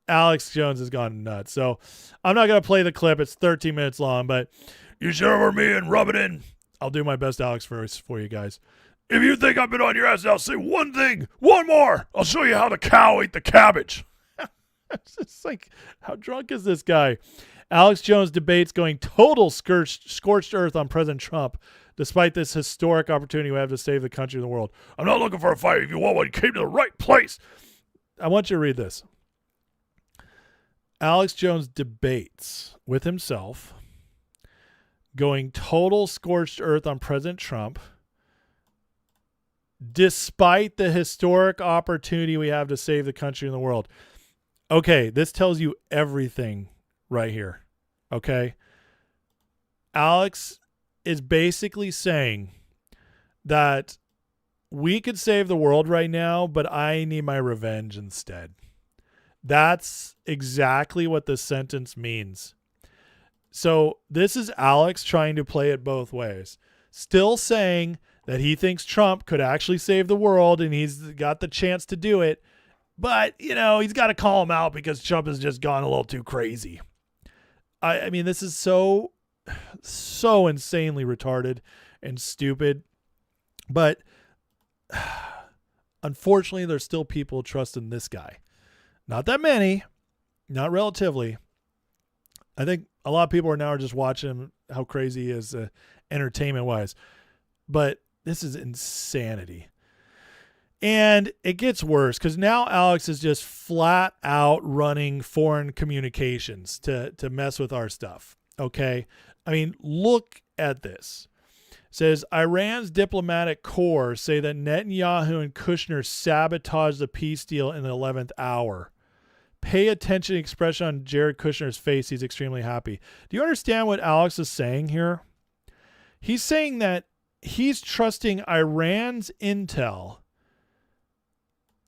Alex Jones has gone nuts. So I'm not going to play the clip. It's 13 minutes long, but you shit over me and rub it in. I'll do my best, Alex, for you guys. If you think I've been on your ass, I'll say one thing, one more. I'll show you how the cow ate the cabbage. It's just like, how drunk is this guy? Alex Jones debates going total scorched earth on President Trump, despite this historic opportunity we have to save the country and the world. I'm not looking for a fight. If you want one, you came to the right place. I want you to read this. Alex Jones debates with himself, going total scorched earth on President Trump, despite the historic opportunity we have to save the country and the world. Okay, this tells you everything right here. Okay? Alex is basically saying that we could save the world right now, but I need my revenge instead. That's exactly what this sentence means. So this is Alex trying to play it both ways. Still saying that he thinks Trump could actually save the world and he's got the chance to do it. But, he's got to call him out because Trump has just gone a little too crazy. I mean, this is so insanely retarded and stupid. But unfortunately, there's still people trusting this guy. Not that many, not relatively. I think a lot of people are now just watching how crazy he is entertainment-wise. But this is insanity. And it gets worse because now Alex is just flat out running foreign communications to mess with our stuff. Okay? I mean, look at this. It says, Iran's diplomatic corps say that Netanyahu and Kushner sabotaged the peace deal in the 11th hour. Pay attention to the expression on Jared Kushner's face. He's extremely happy. Do you understand what Alex is saying here? He's saying that he's trusting Iran's intel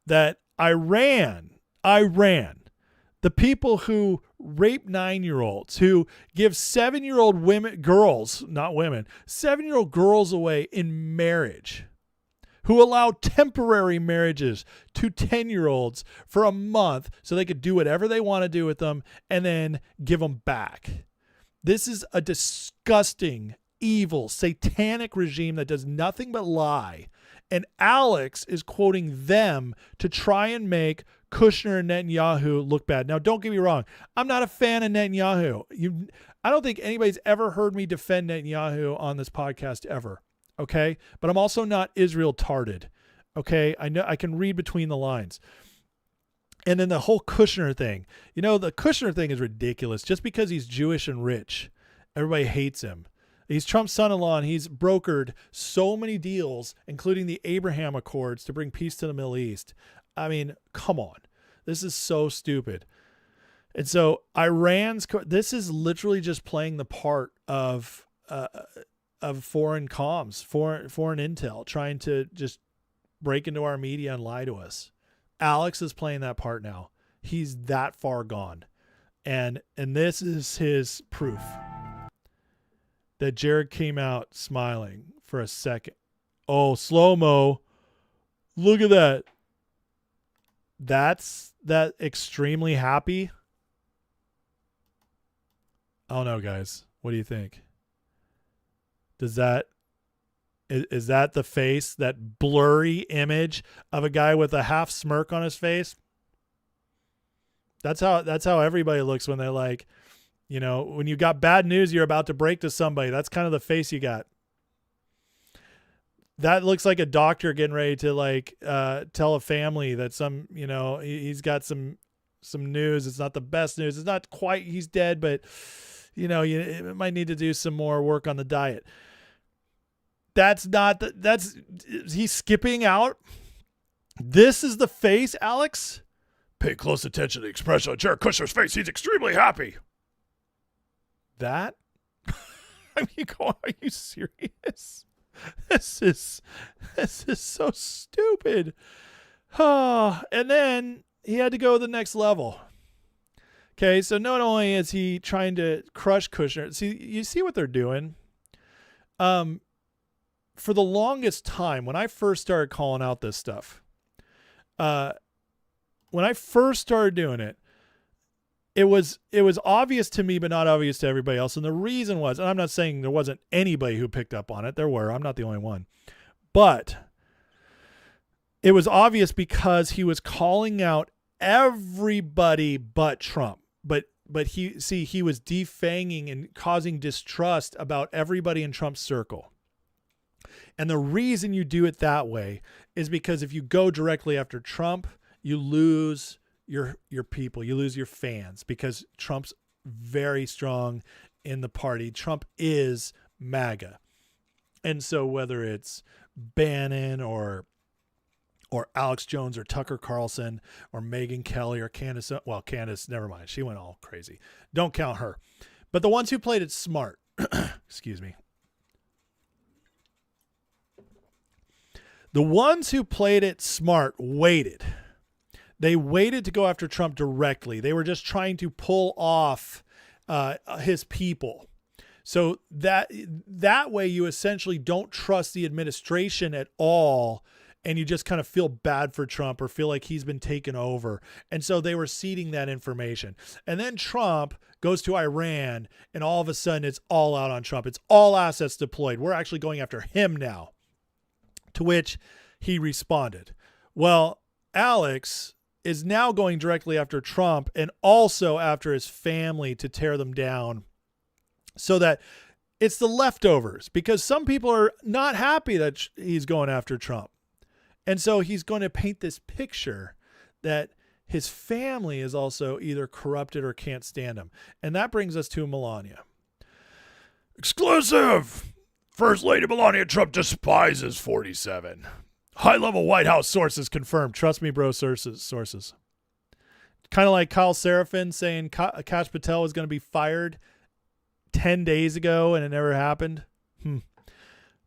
that Iran, the people who rape 9-year-olds, who give 7-year-old girls, not women, 7-year-old girls away in marriage, who allow temporary marriages to 10-year-olds for a month so they could do whatever they want to do with them and then give them back. This is a disgusting, evil, satanic regime that does nothing but lie. And Alex is quoting them to try and make Kushner and Netanyahu look bad. Now, don't get me wrong. I'm not a fan of Netanyahu. I don't think anybody's ever heard me defend Netanyahu on this podcast ever. Okay? But I'm also not Israel tarded. Okay? I know I can read between the lines. And then the whole Kushner thing. The Kushner thing is ridiculous. Just because he's Jewish and rich, everybody hates him. He's Trump's son-in-law, and he's brokered so many deals, including the Abraham Accords, to bring peace to the Middle East. I mean, come on. This is so stupid. And so this is literally just playing the part of foreign comms, foreign intel, trying to just break into our media and lie to us. Alex is playing that part now. He's that far gone. And this is his proof that Jared came out smiling for a second. Oh, slow-mo. Look at that. That's that extremely happy. I don't know, guys. What do you think? Is that the face, that blurry image of a guy with a half smirk on his face? That's how everybody looks when they're like, you know, when you got bad news you're about to break to somebody. That's kind of the face you got. That looks like a doctor getting ready to like tell a family that some, you know, he's got some news. It's not the best news. It's not quite he's dead, but you know, it might need to do some more work on the diet. He's skipping out. This is the face, Alex. Pay close attention to the expression on Jared Kushner's face. He's extremely happy. That? I mean, are you serious? This is so stupid. And then he had to go to the next level. Okay, so not only is he trying to crush Kushner, you see what they're doing? For the longest time, when I first started calling out this stuff, when I first started doing it, it was obvious to me, but not obvious to everybody else. And the reason was, and I'm not saying there wasn't anybody who picked up on it. There were. I'm not the only one. But it was obvious because he was calling out everybody but Trump. But he was defanging and causing distrust about everybody in Trump's circle. And the reason you do it that way is because if you go directly after Trump, you lose your people, you lose your fans, because Trump's very strong in the party. Trump is MAGA. And so whether it's Bannon or Alex Jones or Tucker Carlson or Megyn Kelly or Candace, never mind. She went all crazy. Don't count her. But the ones who played it smart, excuse me. The ones who played it smart waited. They waited to go after Trump directly. They were just trying to pull off his people. So that way you essentially don't trust the administration at all, and you just kind of feel bad for Trump or feel like he's been taken over. And so they were seeding that information. And then Trump goes to Iran, and all of a sudden it's all out on Trump. It's all assets deployed. We're actually going after him now. To which he responded, well, Alex is now going directly after Trump and also after his family to tear them down, so that it's the leftovers, because some people are not happy that he's going after Trump. And so he's going to paint this picture that his family is also either corrupted or can't stand him. And that brings us to Melania. Exclusive! First Lady Melania Trump despises 47. High-level White House sources confirmed. Trust me, bro, sources. Kind of like Kyle Seraphin saying Kash Patel was going to be fired 10 days ago and it never happened.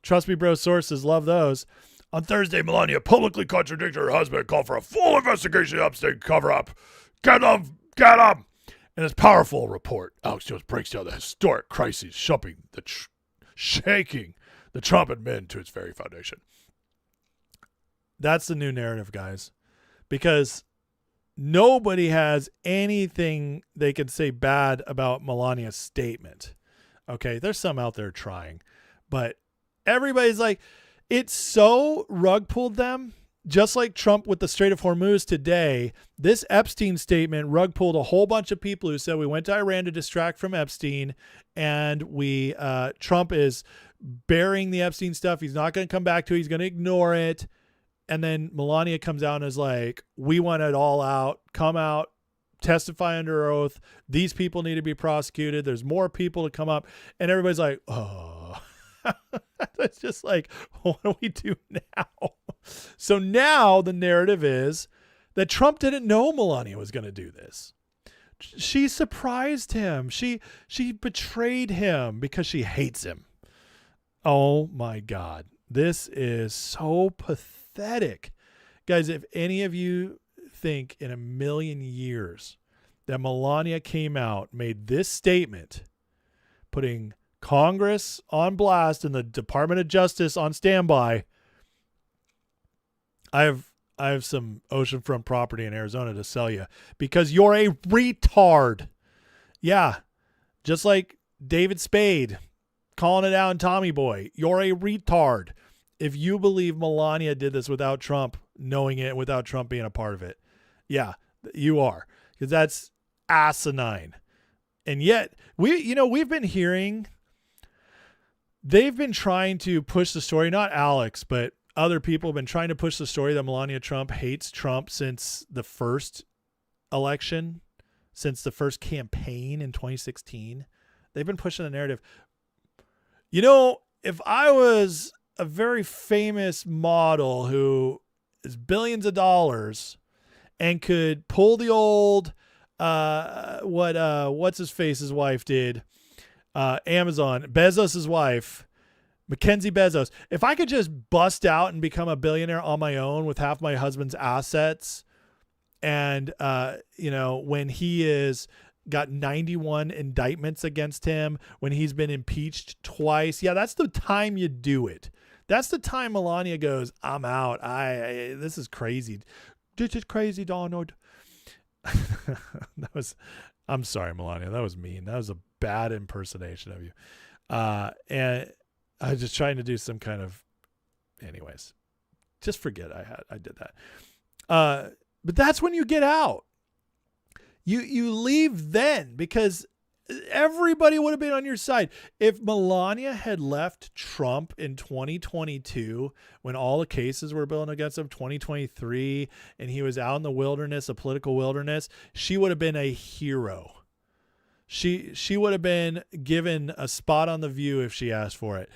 Trust me, bro, sources. Love those. On Thursday, Melania publicly contradicted her husband and called for a full investigation of the Epstein cover-up. Get him! Get him! In his powerful report, Alex Jones breaks down the historic crises shaking the Trump admin to its very foundation. That's the new narrative, guys, because nobody has anything they can say bad about Melania's statement. Okay, there's some out there trying, but everybody's like, it's so rug pulled them. Just like Trump with the Strait of Hormuz today, this Epstein statement rug pulled a whole bunch of people who said we went to Iran to distract from Epstein, and Trump is burying the Epstein stuff. He's not going to come back to it. He's going to ignore it. And then Melania comes out and is like, we want it all out. Come out, testify under oath. These people need to be prosecuted. There's more people to come up. And everybody's like, oh. It's just like, what do we do now? So now the narrative is that Trump didn't know Melania was going to do this. She surprised him. She betrayed him because she hates him. Oh my God. This is so pathetic. Guys, if any of you think in a million years that Melania came out, made this statement, putting Congress on blast and the Department of Justice on standby, I have some oceanfront property in Arizona to sell you because you're a retard. Yeah. Just like David Spade calling it out in Tommy Boy. You're a retard. If you believe Melania did this without Trump knowing it, without Trump being a part of it. Yeah, you are. Because that's asinine. And yet we've been hearing, they've been trying to push the story, not Alex, but other people have been trying to push the story that Melania Trump hates Trump since the first election, since the first campaign in 2016. They've been pushing the narrative. If I was a very famous model who is billions of dollars and could pull the old, what's his face's wife did, Amazon, Bezos's wife, Mackenzie Bezos. If I could just bust out and become a billionaire on my own with half my husband's assets, and when he is got 91 indictments against him, when he's been impeached twice, yeah, that's the time you do it. That's the time Melania goes, I'm out. This is crazy. This is crazy, Donald. I'm sorry, Melania. That was mean. That was a bad impersonation of you. And I was just trying to do some kind of, anyways, just forget I did that. But that's when you get out. You leave then, because everybody would have been on your side. If Melania had left Trump in 2022, when all the cases were building against him, 2023, and he was out in the wilderness, a political wilderness, she would have been a hero. She would have been given a spot on The View if she asked for it.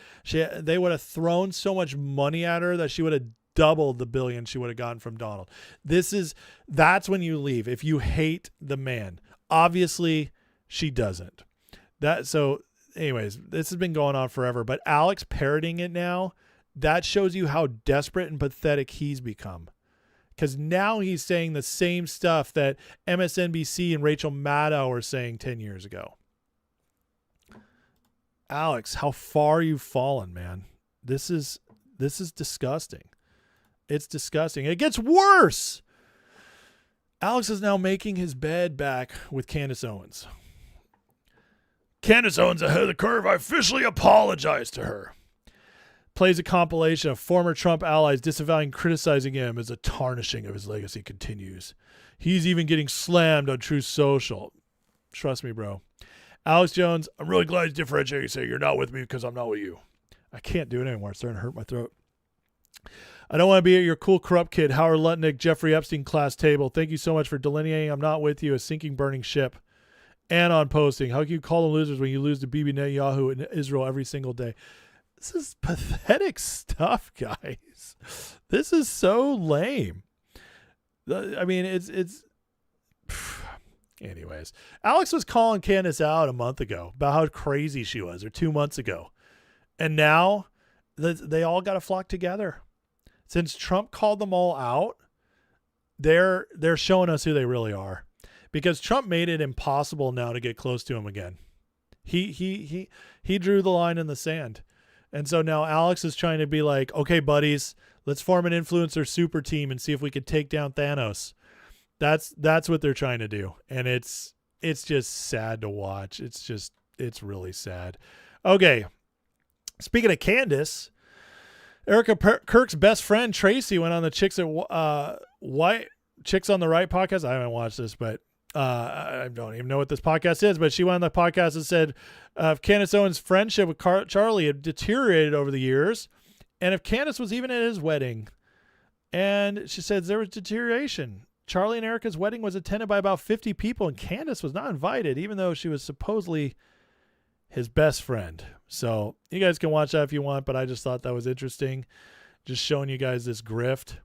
They would have thrown so much money at her that she would have doubled the billion she would have gotten from Donald. That's when you leave. If you hate the man, obviously she doesn't. Anyways, this has been going on forever, but Alex parroting it now, that shows you how desperate and pathetic he's become. Because now he's saying the same stuff that MSNBC and Rachel Maddow were saying 10 years ago. Alex, how far you've fallen, man. This is disgusting. It's disgusting. It gets worse. Alex is now making his bed back with Candace Owens. Candace Owens ahead of the curve. I officially apologize to her. Plays a compilation of former Trump allies disavowing criticizing him as a tarnishing of his legacy continues. He's even getting slammed on Truth Social. Trust me, bro. Alex Jones, I'm really glad you differentiate. You say you're not with me because I'm not with you. I can't do it anymore. It's starting to hurt my throat. I don't want to be at your cool corrupt kid, Howard Lutnick, Jeffrey Epstein class table. Thank you so much for delineating I'm not with you, a sinking, burning ship. And on posting, how can you call them losers when you lose to Bibi Netanyahu in Israel every single day? This is pathetic stuff, guys. This is so lame. I mean, it's anyways. Alex was calling Candace out a month ago about how crazy she was, or 2 months ago. And now they all got to flock together. Since Trump called them all out, they're showing us who they really are. Because Trump made it impossible now to get close to him again. He drew the line in the sand. And so now Alex is trying to be like, okay, buddies, let's form an influencer super team and see if we could take down Thanos. That's what they're trying to do. And it's just sad to watch. It's really sad. Okay. Speaking of Candace, Erica Kirk's best friend, Tracy, went on the Chicks on the Right podcast. I haven't watched this, but I don't even know what this podcast is, but she went on the podcast and said if Candace Owens' friendship with Charlie had deteriorated over the years, and if Candace was even at his wedding, and she said there was deterioration. Charlie and Erica's wedding was attended by about 50 people, and Candace was not invited, even though she was supposedly his best friend. So you guys can watch that if you want, but I just thought that was interesting. Just showing you guys this grift.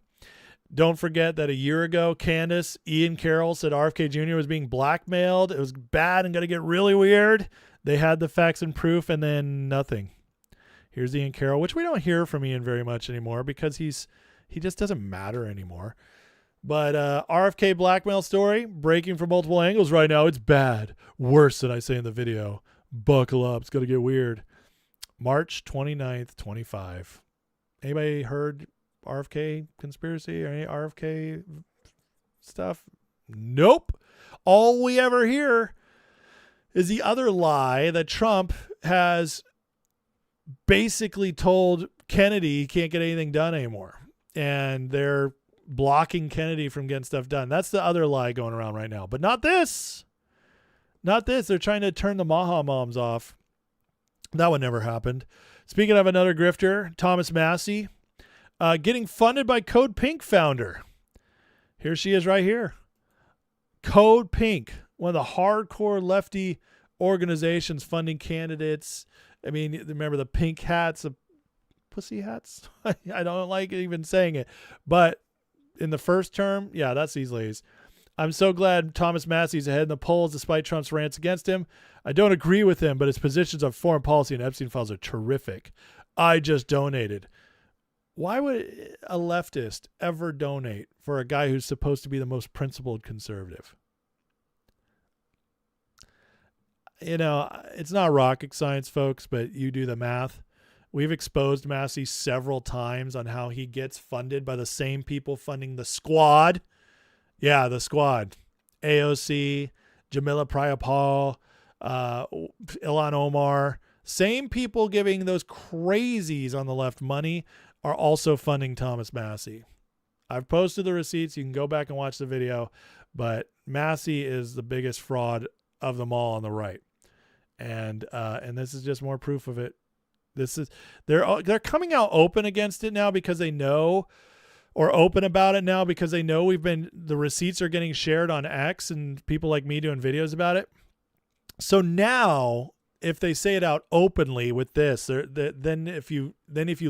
Don't forget that a year ago, Candace Ian Carroll said RFK Jr. was being blackmailed. It was bad and going to get really weird. They had the facts and proof, and then nothing. Here's Ian Carroll, which we don't hear from Ian very much anymore because he just doesn't matter anymore. But RFK blackmail story, breaking from multiple angles right now. It's bad. Worse than I say in the video. Buckle up. It's going to get weird. March 29th, 25. Anybody heard RFK conspiracy or any RFK stuff? Nope. All we ever hear is the other lie that Trump has basically told Kennedy he can't get anything done anymore. And they're blocking Kennedy from getting stuff done. That's the other lie going around right now. But not this. Not this. They're trying to turn the Maha moms off. That one never happened. Speaking of another grifter, Thomas Massey, getting funded by Code Pink founder. Here she is right here. Code Pink, one of the hardcore lefty organizations funding candidates. I mean, remember the pink hats, the pussy hats? I don't like even saying it. But in the first term, yeah, that's these ladies. I'm so glad Thomas Massey's ahead in the polls despite Trump's rants against him. I don't agree with him, but his positions on foreign policy and Epstein files are terrific. I just donated. Why would a leftist ever donate for a guy who's supposed to be the most principled conservative? You know, it's not rocket science, folks, but you do the math. We've exposed Massey several times on how he gets funded by the same people funding the squad. Yeah, the squad. AOC, Jamila Prayapal, Ilhan Omar. Same people giving those crazies on the left money are also funding Thomas Massey. I've posted the receipts. You can go back and watch the video. But Massey is the biggest fraud of them all on the right. And this is just more proof of it. They're coming out open against it now because they know, or open about it now because they know the receipts are getting shared on X and people like me doing videos about it. So now if they say it out openly with this, then if you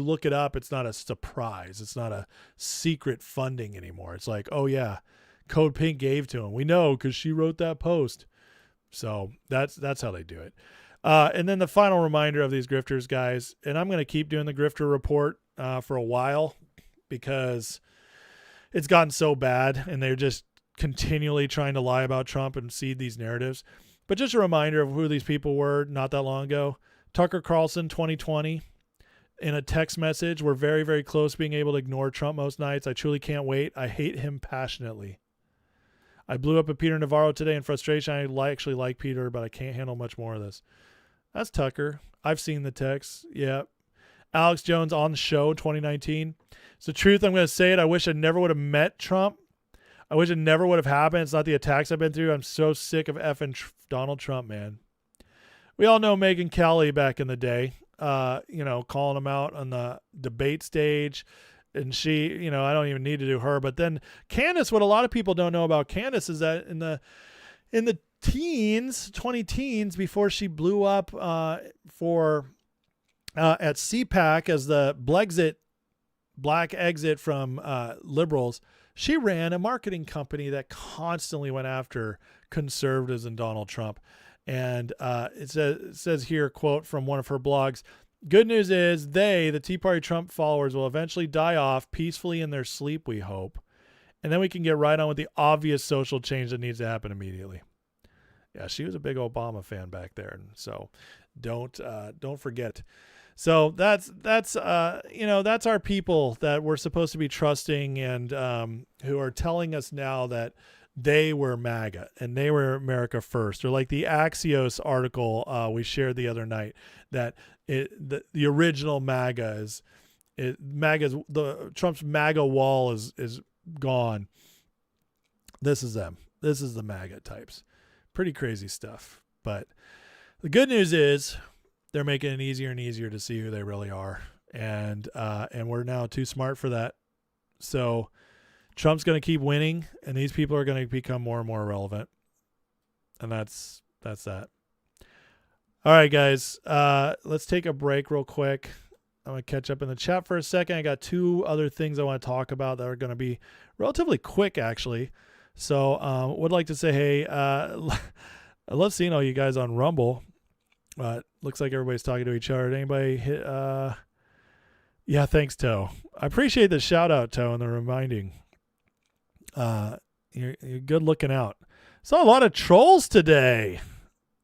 look it up, it's not a surprise. It's not a secret funding anymore. It's like, oh yeah, Code Pink gave to him. We know because she wrote that post. So that's how they do it. And then the final reminder of these grifters, guys, and I'm going to keep doing the grifter report for a while because it's gotten so bad and they're just continually trying to lie about Trump and seed these narratives. But just a reminder of who these people were not that long ago. Tucker Carlson, 2020, in a text message, we're very, very close to being able to ignore Trump most nights. I truly can't wait. I hate him passionately. I blew up at Peter Navarro today in frustration. I actually like Peter, but I can't handle much more of this. That's Tucker. I've seen the text. Yeah. Alex Jones on the show 2019. It's the truth. I'm going to say it. I wish I never would have met Trump. I wish it never would have happened. It's not the attacks I've been through. I'm so sick of effing Donald Trump, man. We all know Megyn Kelly back in the day, calling him out on the debate stage. And she, I don't even need to do her. But then Candace, what a lot of people don't know about Candace is that in the teens, 20-teens, before she blew up at CPAC as the black exit from liberals, she ran a marketing company that constantly went after conservatives and Donald Trump. And it says here, quote from one of her blogs, "Good news is the Tea Party Trump followers, will eventually die off peacefully in their sleep, we hope. And then we can get right on with the obvious social change that needs to happen immediately." Yeah, she was a big Obama fan back there. And so don't forget. So that's our people that we're supposed to be trusting and who are telling us now that they were MAGA and they were America first. Or like the Axios article we shared the other night, that the original MAGA Trump's MAGA wall is gone. This is them. This is the MAGA types. Pretty crazy stuff. But the good news is they're making it easier and easier to see who they really are. And we're now too smart for that. So Trump's going to keep winning, and these people are going to become more and more irrelevant. And that's that. All right, guys. Let's take a break real quick. I'm going to catch up in the chat for a second. I got two other things I want to talk about that are going to be relatively quick, actually. So would like to say, hey, I love seeing all you guys on Rumble. Looks like everybody's talking to each other. Did anybody hit? Yeah, thanks, Toe. I appreciate the shout out, Toe, and the reminding. You're good looking out. Saw a lot of trolls today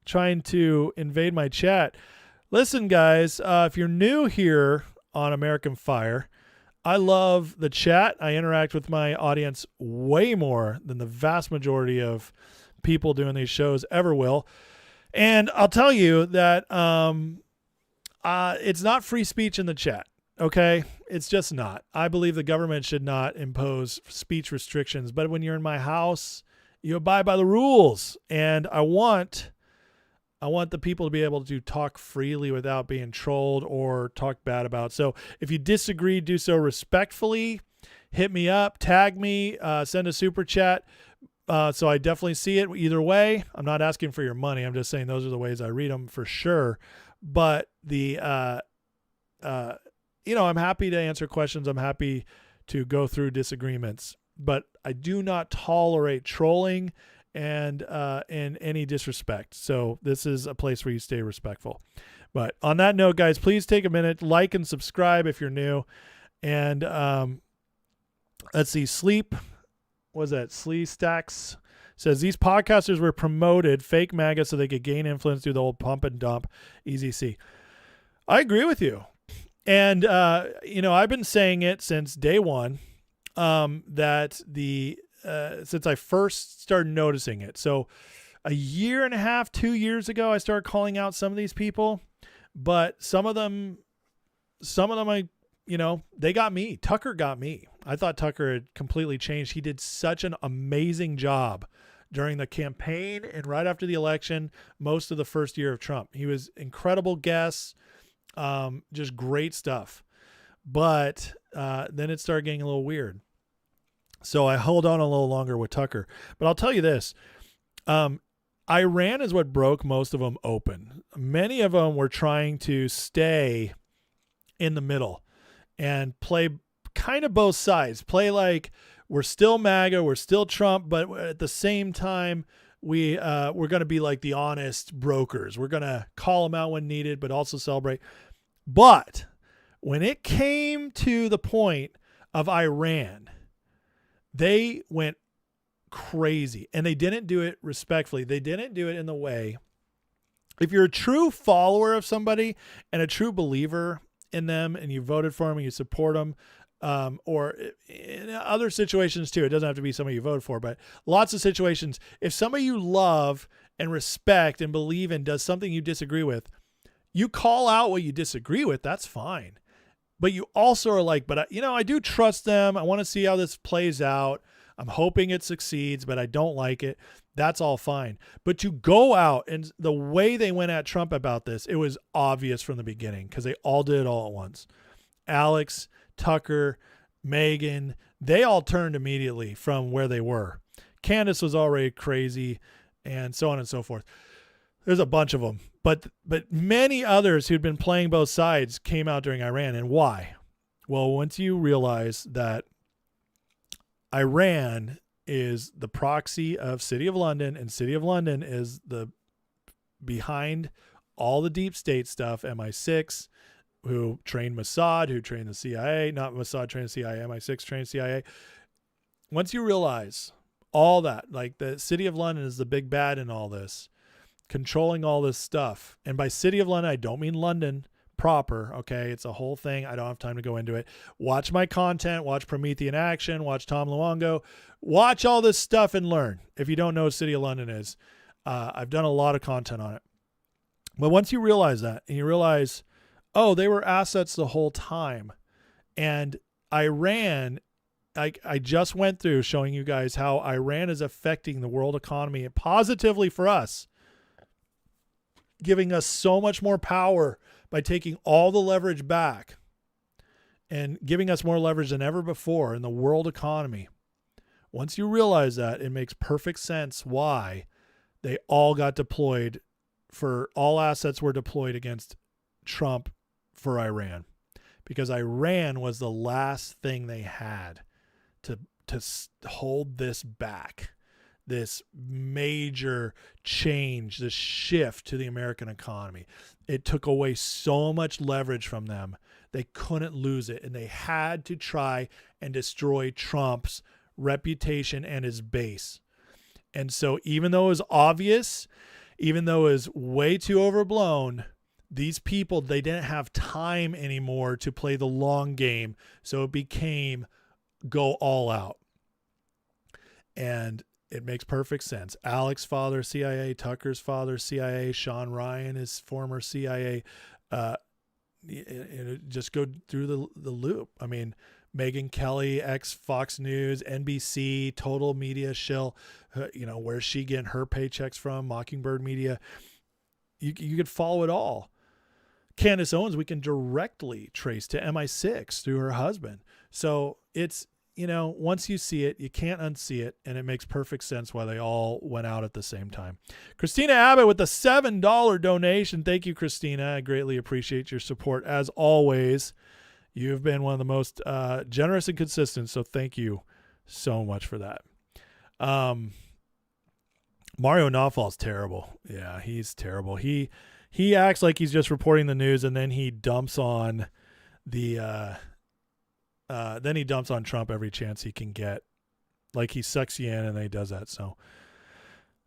trying to invade my chat. Listen, guys, if you're new here on American Fire, I love the chat. I interact with my audience way more than the vast majority of people doing these shows ever will. And I'll tell you that it's not free speech in the chat. Okay, it's just not. I believe the government should not impose speech restrictions, but when you're in my house, you abide by the rules. And I want the people to be able to talk freely without being trolled or talked bad about. So if you disagree, do so respectfully. Hit me up, tag me, send a super chat. So I definitely see it either way. I'm not asking for your money. I'm just saying those are the ways I read them for sure. But I'm happy to answer questions. I'm happy to go through disagreements, but I do not tolerate trolling and any disrespect. So this is a place where you stay respectful. But on that note, guys, please take a minute, like and subscribe if you're new. And let's see, Sleep Stacks says these podcasters were promoted fake MAGA so they could gain influence through the old pump and dump. Easy C. I agree with you. And, I've been saying it since day one, that since I first started noticing it. So a year and a half, 2 years ago, I started calling out some of these people, but some of them, they got me. Tucker got me. I thought Tucker had completely changed. He did such an amazing job during the campaign and right after the election, most of the first year of Trump. He was incredible guest. Just great stuff. But then it started getting a little weird. So I hold on a little longer with Tucker. But I'll tell you this. Iran is what broke most of them open. Many of them were trying to stay in the middle and play kind of both sides. Play like we're still MAGA, we're still Trump, but at the same time, we're going to be like the honest brokers. We're going to call them out when needed, but also celebrate. But when it came to the point of Iran, they went crazy, and they didn't do it respectfully. They didn't do it in the way. If you're a true follower of somebody and a true believer in them, and you voted for them and you support them, or in other situations too, it doesn't have to be somebody you voted for, but lots of situations, if somebody you love and respect and believe in does something you disagree with, you call out what you disagree with. That's fine. But you also are like, but I do trust them. I want to see how this plays out. I'm hoping it succeeds, but I don't like it. That's all fine. But to go out and the way they went at Trump about this, it was obvious from the beginning because they all did it all at once. Alex, Tucker, Megan, they all turned immediately from where they were. Candace was already crazy, and so on and so forth. There's a bunch of them. But many others who'd been playing both sides came out during Iran. And why? Well, once you realize that Iran is the proxy of City of London, and City of London is the behind all the deep state stuff, MI6, who trained Mossad, who trained the CIA, not Mossad trained the CIA, MI6 trained the CIA. Once you realize all that, like the City of London is the big bad in all this, controlling all this stuff. And by City of London, I don't mean London proper. Okay. It's a whole thing. I don't have time to go into it. Watch my content, watch Promethean Action, watch Tom Luongo, watch all this stuff and learn. If you don't know what City of London is, I've done a lot of content on it. But once you realize that, and you realize, oh, they were assets the whole time. And Iran, I just went through showing you guys how Iran is affecting the world economy positively for us, giving us so much more power by taking all the leverage back and giving us more leverage than ever before in the world economy. Once you realize that, it makes perfect sense why they all got deployed all assets were deployed against Trump for Iran, because Iran was the last thing they had to hold this back, this major change, this shift to the American economy. It took away so much leverage from them. They couldn't lose it, and they had to try and destroy Trump's reputation and his base. And so even though it was obvious, even though it was way too overblown, these people, they didn't have time anymore to play the long game. So it became go all out. And it makes perfect sense. Alex, father, CIA. Tucker's father, CIA. Sean Ryan is former CIA. Just go through the loop. I mean, Megyn Kelly, ex-Fox News, NBC, total media shill. Where's she getting her paychecks from? Mockingbird Media. You could follow it all. Candace Owens, we can directly trace to MI6 through her husband. So it's, once you see it, you can't unsee it, and it makes perfect sense why they all went out at the same time. Christina Abbott with the $7 donation. Thank you, Christina. I greatly appreciate your support. As always, you've been one of the most generous and consistent, so thank you so much for that. Mario Nawfal's terrible. Yeah, he's terrible. He acts like he's just reporting the news, and then he dumps on Trump every chance he can get. Like he sucks you in, and then he does that. So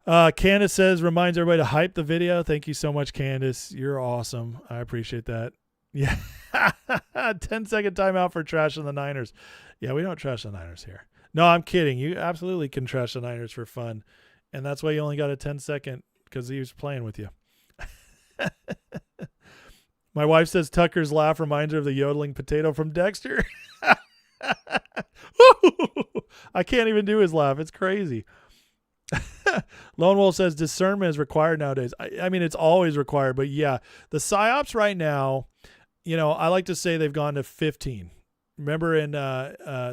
Candace says, reminds everybody to hype the video. Thank you so much, Candace. You're awesome. I appreciate that. Yeah. 10-second timeout for trash on the Niners. Yeah, we don't trash the Niners here. No, I'm kidding. You absolutely can trash the Niners for fun. And that's why you only got a 10-second, because he was playing with you. My wife says Tucker's laugh reminds her of the yodeling potato from Dexter. I can't even do his laugh. It's crazy. Lone Wolf says discernment is required nowadays. I mean, it's always required, but yeah, the PSYOPs right now, I like to say they've gone to 15. Remember in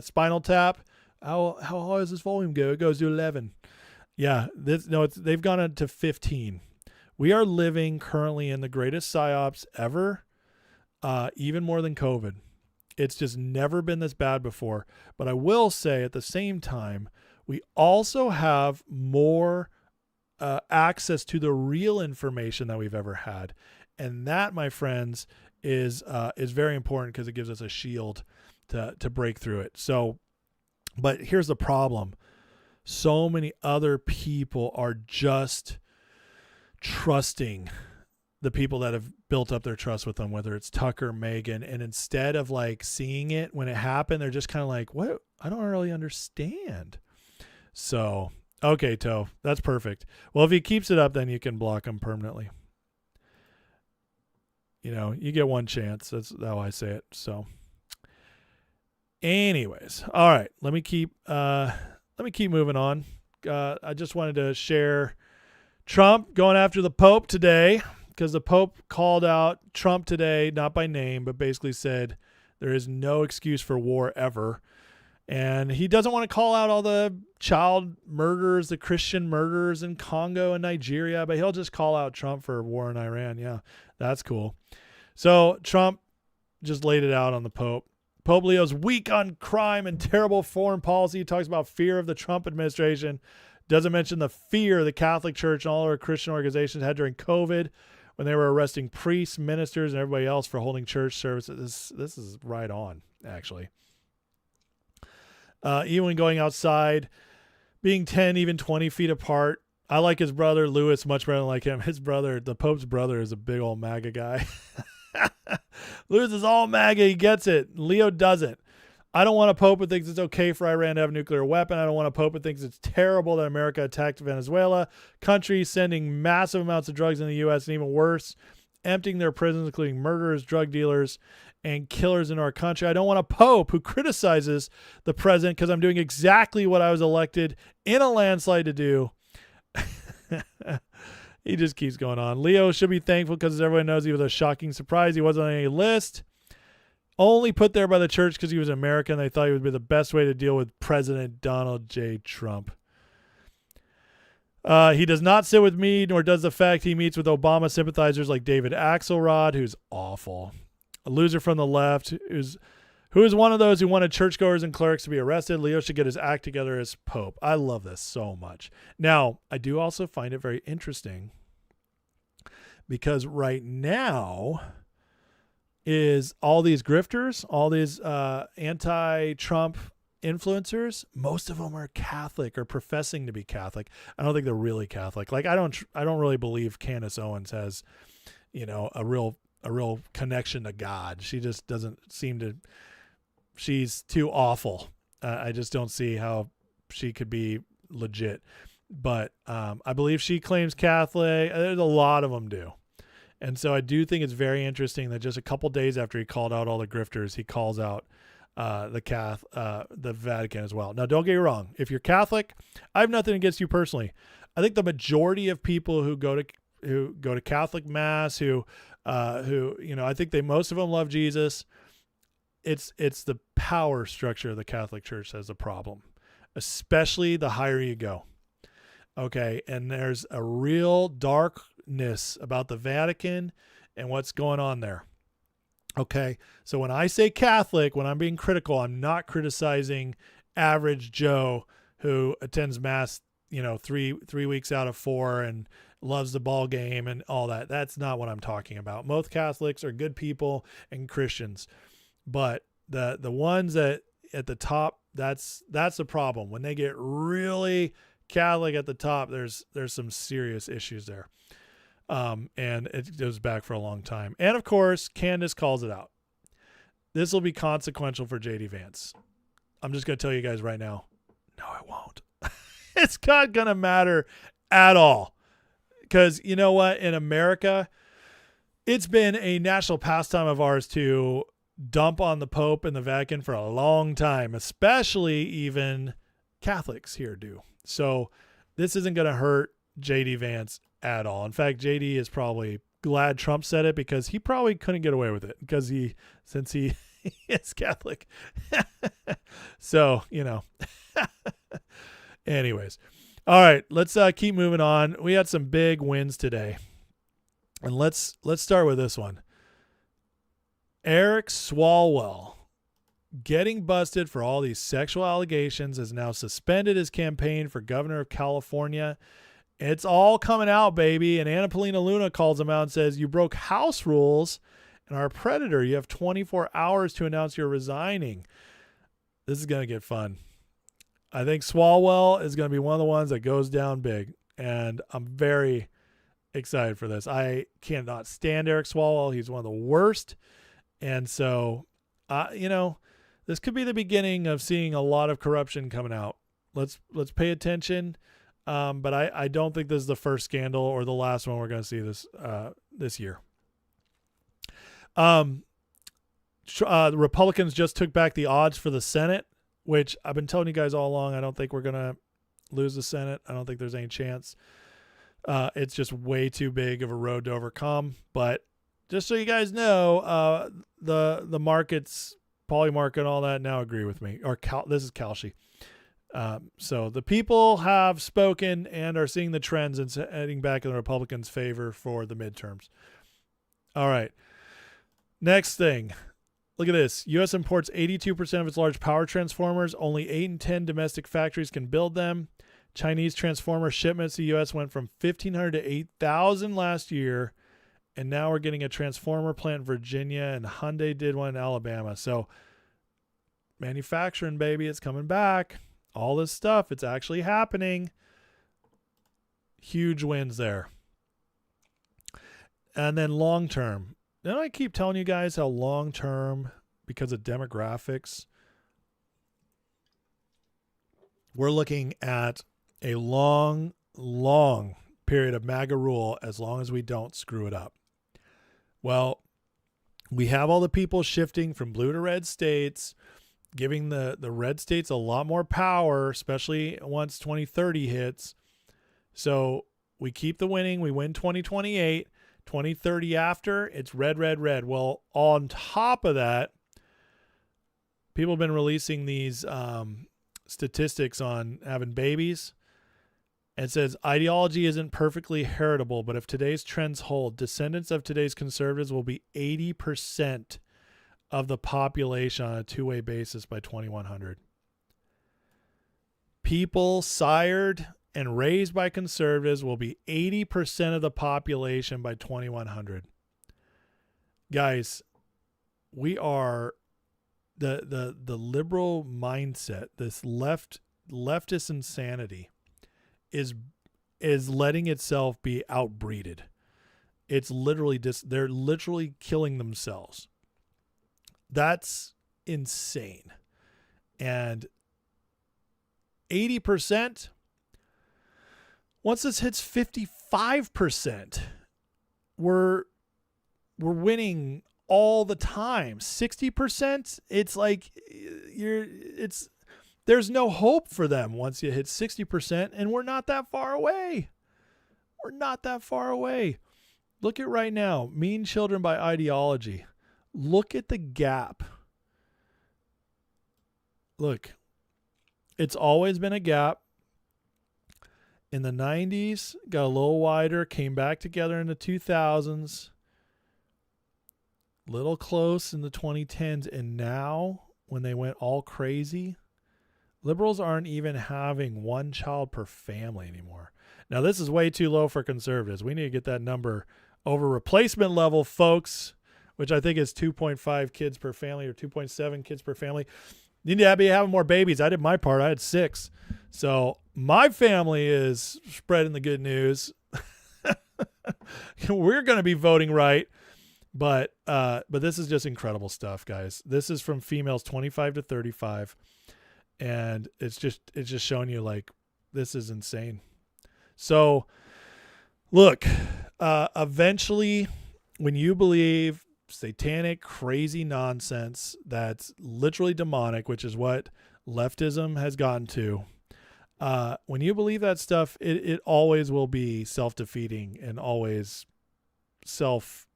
Spinal Tap, how high does this volume go? It goes to 11. Yeah, they've gone up to 15. We are living currently in the greatest PSYOPs ever, even more than COVID. It's just never been this bad before. But I will say at the same time, we also have more access to the real information that we've ever had. And that, my friends, is very important, because it gives us a shield to break through it. So, but here's the problem. So many other people are just trusting the people that have built up their trust with them, whether it's Tucker, Megyn, and instead of like seeing it when it happened, they're just kind of like, what? I don't really understand. So, okay, Toe, that's perfect. Well, if he keeps it up, then you can block him permanently. You get one chance. That's how I say it. So anyways, all right, let me keep moving on. I just wanted to share Trump going after the Pope today, because the Pope called out Trump today, not by name, but basically said there is no excuse for war ever. And he doesn't want to call out all the child murderers, the Christian murderers in Congo and Nigeria, but he'll just call out Trump for war in Iran. Yeah, that's cool. So Trump just laid it out on the Pope. Pope Leo's weak on crime and terrible foreign policy. He talks about fear of the Trump administration. Doesn't mention the fear the Catholic Church and all our Christian organizations had during COVID, when they were arresting priests, ministers, and everybody else for holding church services. This is right on, actually. Even when going outside, being 10, even 20 feet apart. I like his brother, Louis, much better than like him. His brother, the Pope's brother, is a big old MAGA guy. Louis is all MAGA. He gets it. Leo doesn't. I don't want a Pope who thinks it's okay for Iran to have a nuclear weapon. I don't want a Pope who thinks it's terrible that America attacked Venezuela, country sending massive amounts of drugs in the U.S., and even worse, emptying their prisons, including murderers, drug dealers, and killers in our country. I don't want a Pope who criticizes the president because I'm doing exactly what I was elected in a landslide to do. He just keeps going on. Leo should be thankful because everyone knows he was a shocking surprise. He wasn't on any list. Only put there by the church because he was American. They thought he would be the best way to deal with President Donald J. Trump. He does not sit with me, nor does the fact he meets with Obama sympathizers like David Axelrod, who's awful. A loser from the left, who is one of those who wanted churchgoers and clerics to be arrested. Leo should get his act together as Pope. I love this so much. Now, I do also find it very interesting because right now is all these grifters, all these anti-Trump influencers, most of them are Catholic or professing to be Catholic. I don't think they're really Catholic. Like I don't really believe Candace Owens has, a real connection to God. She just doesn't seem to. She's too awful. I just don't see how she could be legit. But I believe she claims Catholic. There's a lot of them do. And so I do think it's very interesting that just a couple days after he called out all the grifters, he calls out the Vatican as well. Now, don't get me wrong. If you're Catholic, I have nothing against you personally. I think the majority of people who go to Catholic mass, who I think most of them love Jesus. It's the power structure of the Catholic Church that's a problem, especially the higher you go. Okay, and there's a real darkness about the Vatican and what's going on there. Okay, so when I say Catholic, when I'm being critical, I'm not criticizing average Joe who attends mass, 3 weeks out of 4 and loves the ball game and all that. That's not what I'm talking about. Most Catholics are good people and Christians, but the ones that at the top, that's the problem. When they get really Catholic at the top, there's some serious issues there. And it goes back for a long time. And of course, Candace calls it out. This will be consequential for JD Vance. I'm just going to tell you guys right now. No, it won't. It's not going to matter at all. Because you know what? In America, it's been a national pastime of ours to dump on the Pope and the Vatican for a long time, especially even Catholics here do. So this isn't going to hurt JD Vance at all. In fact, JD is probably glad Trump said it because he probably couldn't get away with it since he is Catholic. So, anyways. All right, let's keep moving on. We had some big wins today. And let's start with this one. Eric Swalwell, getting busted for all these sexual allegations, has now suspended his campaign for governor of California. It's all coming out, baby. And Anna Paulina Luna calls him out and says, you broke house rules and are a predator. You have 24 hours to announce you're resigning. This is going to get fun. I think Swalwell is going to be one of the ones that goes down big. And I'm very excited for this. I cannot stand Eric Swalwell. He's one of the worst. And so, this could be the beginning of seeing a lot of corruption coming out. Let's pay attention. But I don't think this is the first scandal or the last one we're going to see this year. The Republicans just took back the odds for the Senate, which I've been telling you guys all along. I don't think we're going to lose the Senate. I don't think there's any chance. It's just way too big of a road to overcome. But just so you guys know, the markets, Polymarket and all that now agree with me. This is Kalshi. So the people have spoken and are seeing the trends and heading back in the Republicans' favor for the midterms. All right. Next thing. Look at this. U.S. imports 82% of its large power transformers. Only 8 in 10 domestic factories can build them. Chinese transformer shipments to the U.S. went from 1,500 to 8,000 last year. And now we're getting a transformer plant in Virginia, and Hyundai did one in Alabama. So manufacturing, baby, it's coming back. All this stuff, it's actually happening. Huge wins there. And then long term. Don't I keep telling you guys how long term, because of demographics, we're looking at a long period of MAGA rule as long as we don't screw it up. Well, we have all the people shifting from blue to red states, giving the red states a lot more power, especially once 2030 hits. So we keep the winning. We win 2028. 2030 after, it's red, red, red. Well, on top of that, people have been releasing these statistics on having babies. It says, ideology isn't perfectly heritable, but if today's trends hold, descendants of today's conservatives will be 80% of the population on a two-way basis by 2100. People sired and raised by conservatives will be 80% of the population by 2100. Guys, we are the liberal mindset, this leftist insanity is letting itself be outbreeded. It's literally they're literally killing themselves. That's insane. And 80%, once this hits 55%, we're winning all the time. 60%, it's like there's no hope for them once you hit 60%, and we're not that far away. We're not that far away. Look at right now, mean children by ideology. Look at the gap. Look, it's always been a gap. In the 90s, got a little wider, came back together in the 2000s, little close in the 2010s, and now when they went all crazy, liberals aren't even having one child per family anymore. Now, this is way too low for conservatives. We need to get that number over replacement level, folks, which I think is 2.5 kids per family or 2.7 kids per family. You need to be having more babies. I did my part. I had 6. So my family is spreading the good news. We're going to be voting right. But this is just incredible stuff, guys. This is from females 25 to 35. And it's just showing you, like, this is insane. So look, eventually when you believe satanic, crazy nonsense that's literally demonic, which is what leftism has gotten to, when you believe that stuff, it always will be self-defeating and always self-killing,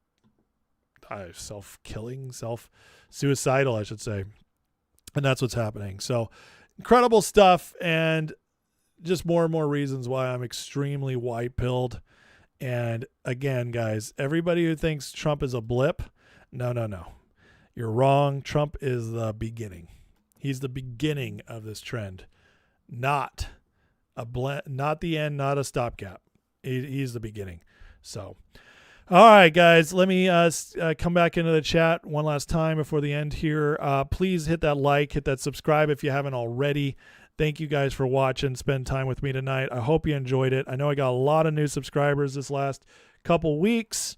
suicidal, I should say. And that's what's happening. So incredible stuff, and just more and more reasons why I'm extremely white-pilled. And again, guys, everybody who thinks Trump is a blip, no. You're wrong. Trump is the beginning. He's the beginning of this trend. Not the end, not a stopgap. He's the beginning. So, all right, guys, let me come back into the chat one last time before the end here. Please hit that like, hit that subscribe if you haven't already. Thank you guys for watching, spend time with me tonight. I hope you enjoyed it. I know I got a lot of new subscribers this last couple weeks.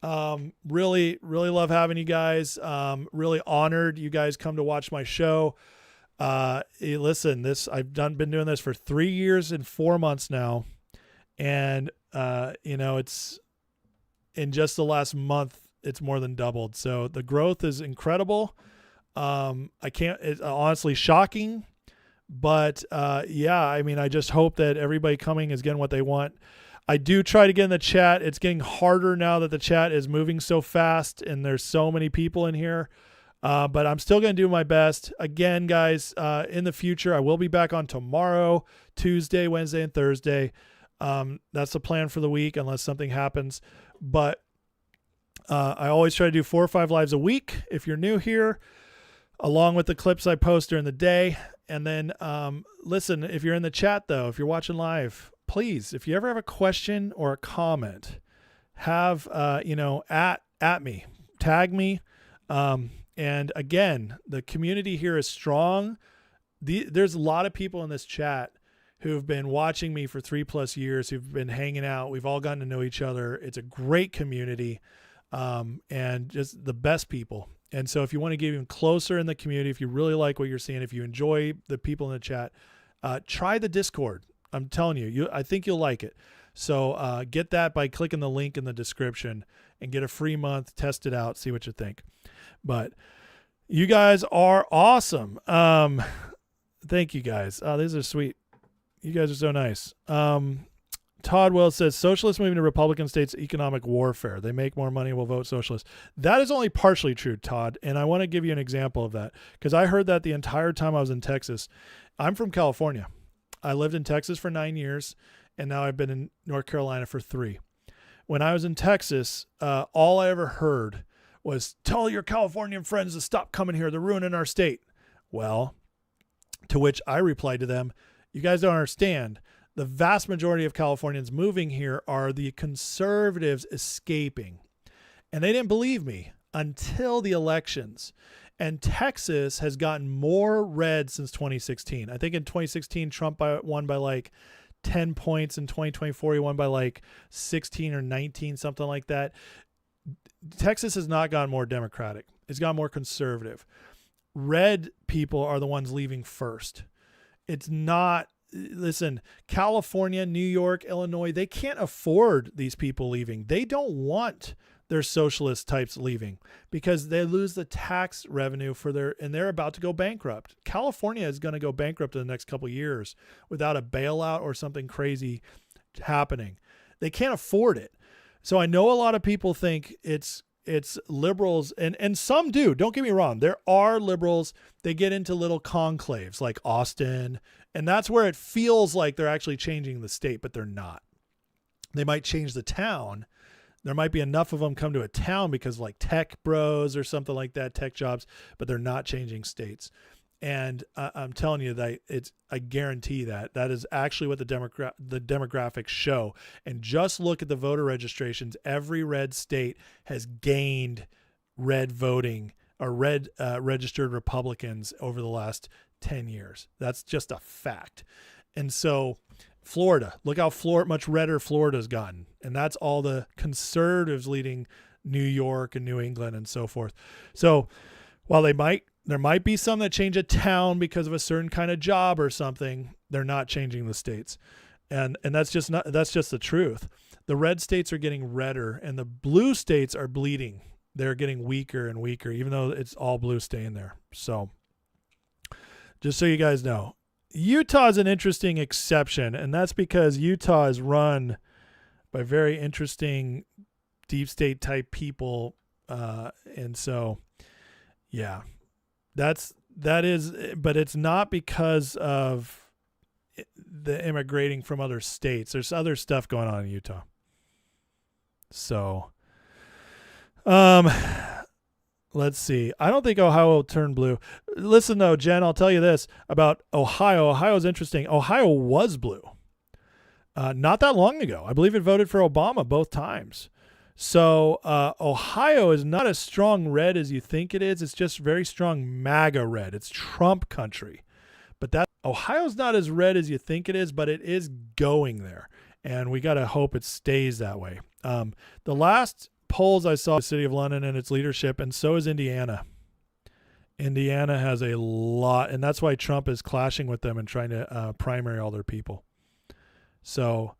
Really love having you guys. Really honored you guys come to watch my show. Listen, I've been doing this for 3 years and 4 months now. And, it's in just the last month, it's more than doubled. So the growth is incredible. It's honestly shocking, but, I just hope that everybody coming is getting what they want. I do try to get in the chat. It's getting harder now that the chat is moving so fast and there's so many people in here. But I'm still going to do my best. Again, guys, in the future, I will be back on tomorrow, Tuesday, Wednesday, and Thursday. That's the plan for the week unless something happens. But I always try to do 4 or 5 lives a week if you're new here, along with the clips I post during the day. And then listen, if you're in the chat, though, if you're watching live, please, if you ever have a question or a comment, have, at me, tag me. And again, the community here is strong. There's a lot of people in this chat who've been watching me for 3+ years, who've been hanging out. We've all gotten to know each other. It's a great community, and just the best people. And so if you want to get even closer in the community, if you really like what you're seeing, if you enjoy the people in the chat, try the Discord. I'm telling you, I think you'll like it. So get that by clicking the link in the description and get a free month, test it out, see what you think. But you guys are awesome. Thank you guys. These are sweet. You guys are so nice. Todd Wells says, socialist moving to Republican states, economic warfare. They make more money, will vote socialist. That is only partially true, Todd. And I want to give you an example of that because I heard that the entire time I was in Texas. I'm from California. I lived in Texas for 9 years. and now I've been in North Carolina for 3. When I was in Texas, all I ever heard was, tell your Californian friends to stop coming here. They're ruining our state. Well, to which I replied to them, you guys don't understand. The vast majority of Californians moving here are the conservatives escaping. And they didn't believe me until the elections. And Texas has gotten more red since 2016. I think in 2016, Trump won by like 10 points. In 2024, he won by like 16 or 19, something like that. Texas has not gotten more Democratic. It's gotten more conservative. Red people are the ones leaving first. It's not, listen, California, New York, Illinois, they can't afford these people leaving. They don't want their socialist types leaving because they lose the tax revenue and they're about to go bankrupt. California is going to go bankrupt in the next couple of years without a bailout or something crazy happening. They can't afford it. So I know a lot of people think it's liberals, and some do. Don't get me wrong. There are liberals. They get into little conclaves like Austin, and that's where it feels like they're actually changing the state, but they're not. They might change the town. There might be enough of them come to a town because of like tech bros or something like that, tech jobs, but they're not changing states. And I'm telling you that I guarantee that is actually what the demographics show. And just look at the voter registrations. Every red state has gained red voting or red registered Republicans over the last 10 years. That's just a fact. And so Florida, look how much redder Florida's gotten. And that's all the conservatives leading New York and New England and so forth. So while there might be some that change a town because of a certain kind of job or something, they're not changing the states. And that's just the truth. The red states are getting redder and the blue states are bleeding. They're getting weaker and weaker, even though it's all blue staying there. So just so you guys know, Utah is an interesting exception, and that's because Utah is run by very interesting deep state type people. And so, yeah, that is, but it's not because of the immigrating from other states. There's other stuff going on in Utah. So, let's see. I don't think Ohio will turn blue. Listen though, Jen, I'll tell you this about Ohio. Ohio's interesting. Ohio was blue. Not that long ago. I believe it voted for Obama both times. So Ohio is not as strong red as you think it is. It's just very strong MAGA red. It's Trump country. But Ohio's not as red as you think it is, but it is going there. And we got to hope it stays that way. The last polls I saw, the city of London and its leadership, and so is Indiana. Indiana has a lot, and that's why Trump is clashing with them and trying to primary all their people. So,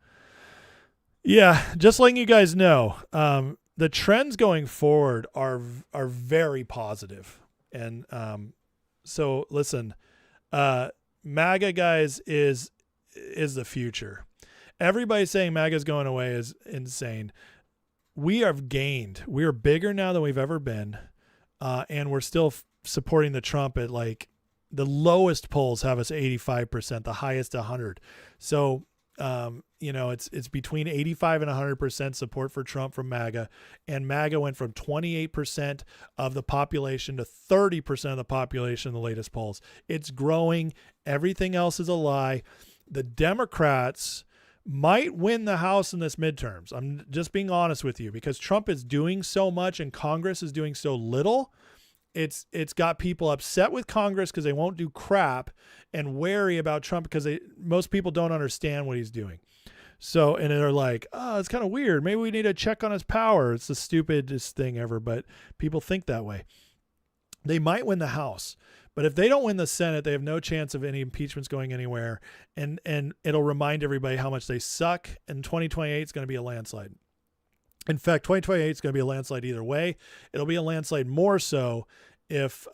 yeah, just letting you guys know, the trends going forward are very positive. And so, listen, MAGA, guys, is the future. Everybody saying MAGA is going away is insane. We have gained. We are bigger now than we've ever been, and we're still supporting the Trump at like the lowest polls have us 85%, the highest 100. So, it's between 85 and 100% support for Trump from MAGA, and MAGA went from 28% of the population to 30% of the population in the latest polls. It's growing. Everything else is a lie. The Democrats might win the House in this midterms. I'm just being honest with you, because Trump is doing so much and Congress is doing so little. It's got people upset with Congress because they won't do crap, and wary about Trump because most people don't understand what he's doing. So, and they're like, oh, it's kind of weird. Maybe we need to check on his power. It's the stupidest thing ever, but people think that way. They might win the House, but if they don't win the Senate, they have no chance of any impeachments going anywhere. And it'll remind everybody how much they suck. And 2028 is going to be a landslide. In fact, 2028 is going to be a landslide either way. It'll be a landslide more so if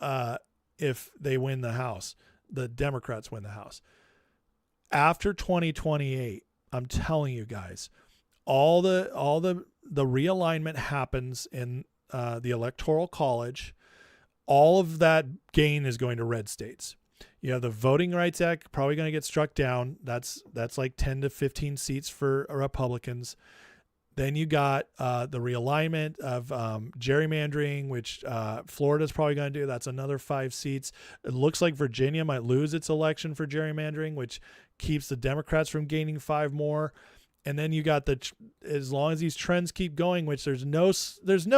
they win the House, the Democrats win the House. After 2028, I'm telling you guys, all the realignment happens in the Electoral College. All of that gain is going to red states. You have the Voting Rights Act probably going to get struck down. That's like 10 to 15 seats for Republicans. Then you got the realignment of gerrymandering, which Florida's probably going to do. That's another 5 seats. It looks like Virginia might lose its election for gerrymandering, which keeps the Democrats from gaining 5 more. And then you got as long as these trends keep going, which there's no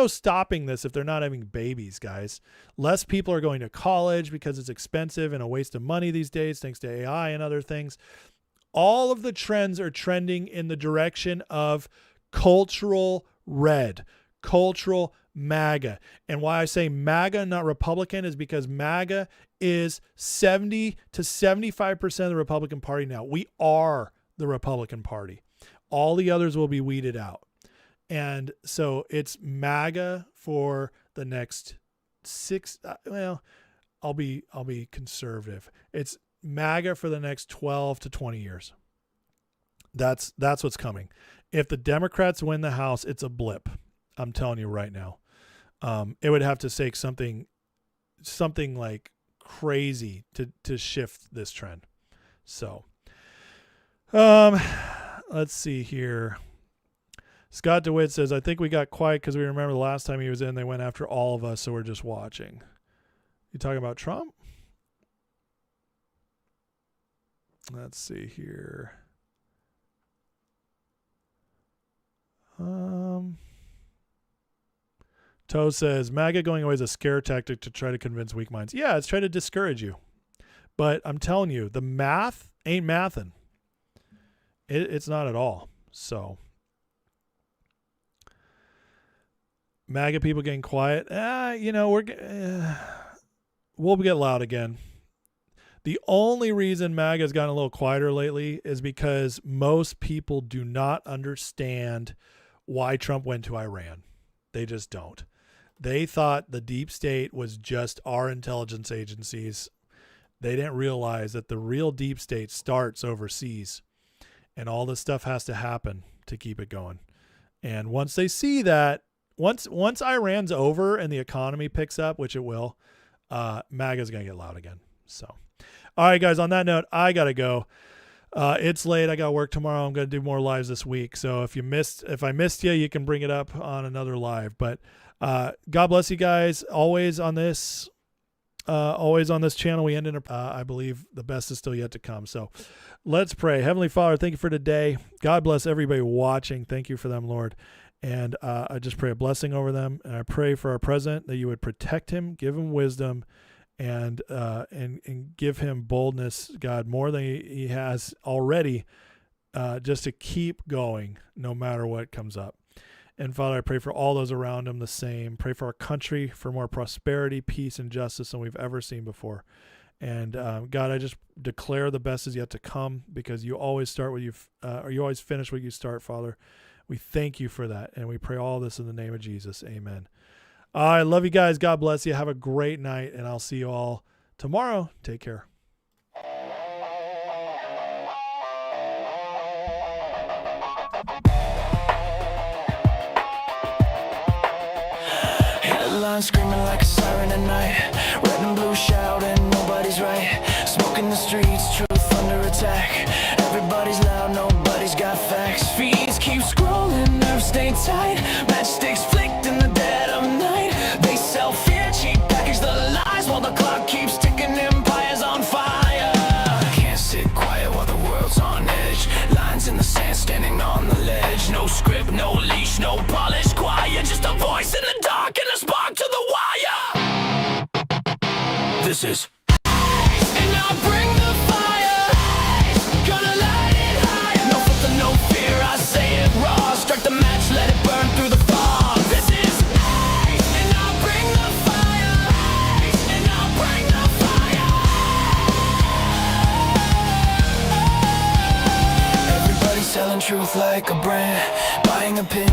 stopping this if they're not having babies, guys. Less people are going to college because it's expensive and a waste of money these days, thanks to AI and other things. All of the trends are trending in the direction of cultural red, cultural MAGA. And why I say MAGA, not Republican, is because MAGA is 70 to 75% of the Republican Party now. We are the Republican Party. All the others will be weeded out. And so it's MAGA for the next 6, I'll be conservative. It's MAGA for the next 12 to 20 years. That's what's coming. If the Democrats win the House, it's a blip. I'm telling you right now. It would have to take something like crazy to shift this trend. So, let's see here. Scott DeWitt says, I think we got quiet because we remember the last time he was in, they went after all of us, so we're just watching. You talking about Trump? Let's see here. Toe says, MAGA going away is a scare tactic to try to convince weak minds. Yeah, it's trying to discourage you. But I'm telling you, the math ain't mathin'. It's not at all. So, MAGA people getting quiet. We'll get loud again. The only reason MAGA has gotten a little quieter lately is because most people do not understand why Trump went to Iran. They just don't. They thought the deep state was just our intelligence agencies. They didn't realize that the real deep state starts overseas. And all this stuff has to happen to keep it going. And once they see that, once Iran's over and the economy picks up, which it will, MAGA's going to get loud again. So, all right, guys, on that note, I got to go. It's late. I got work tomorrow. I'm going to do more lives this week. So if I missed you, you can bring it up on another live. But God bless you guys. Always on this channel, we end in I believe the best is still yet to come. So let's pray. Heavenly Father, thank you for today. God bless everybody watching. Thank you for them, Lord. And I just pray a blessing over them. And I pray for our president that you would protect him, give him wisdom, and give him boldness, God, more than he has already, just to keep going no matter what comes up. And Father, I pray for all those around him the same. Pray for our country, for more prosperity, peace, and justice than we've ever seen before. And God, I just declare the best is yet to come, because you always start what you always finish what you start, Father. We thank you for that, and we pray all this in the name of Jesus. Amen. I love you guys. God bless you. Have a great night, and I'll see you all tomorrow. Take care. Headlines screaming like a siren at night. Red and blue shouting, nobody's right. Smoke in the streets, truth under attack. Everybody's loud, nobody's got facts. Feeds keep scrolling, nerves stay tight. Matchsticks flicked in the dead of night. They sell fear, cheap package the lies, while the clock keeps ticking, empires on fire. Can't sit quiet while the world's on edge. Lines in the sand, standing on the ledge. No script, no leash, no polish, quiet. Just a voice in the dark and a spark to the wire. This is and I'll bring the fire. Gonna light it higher. No filter, no fear, I say it raw. Strike the match, let it burn through the fog. This is and I'll bring the fire. And I'll bring the fire. Everybody's selling truth like a brand, buying opinion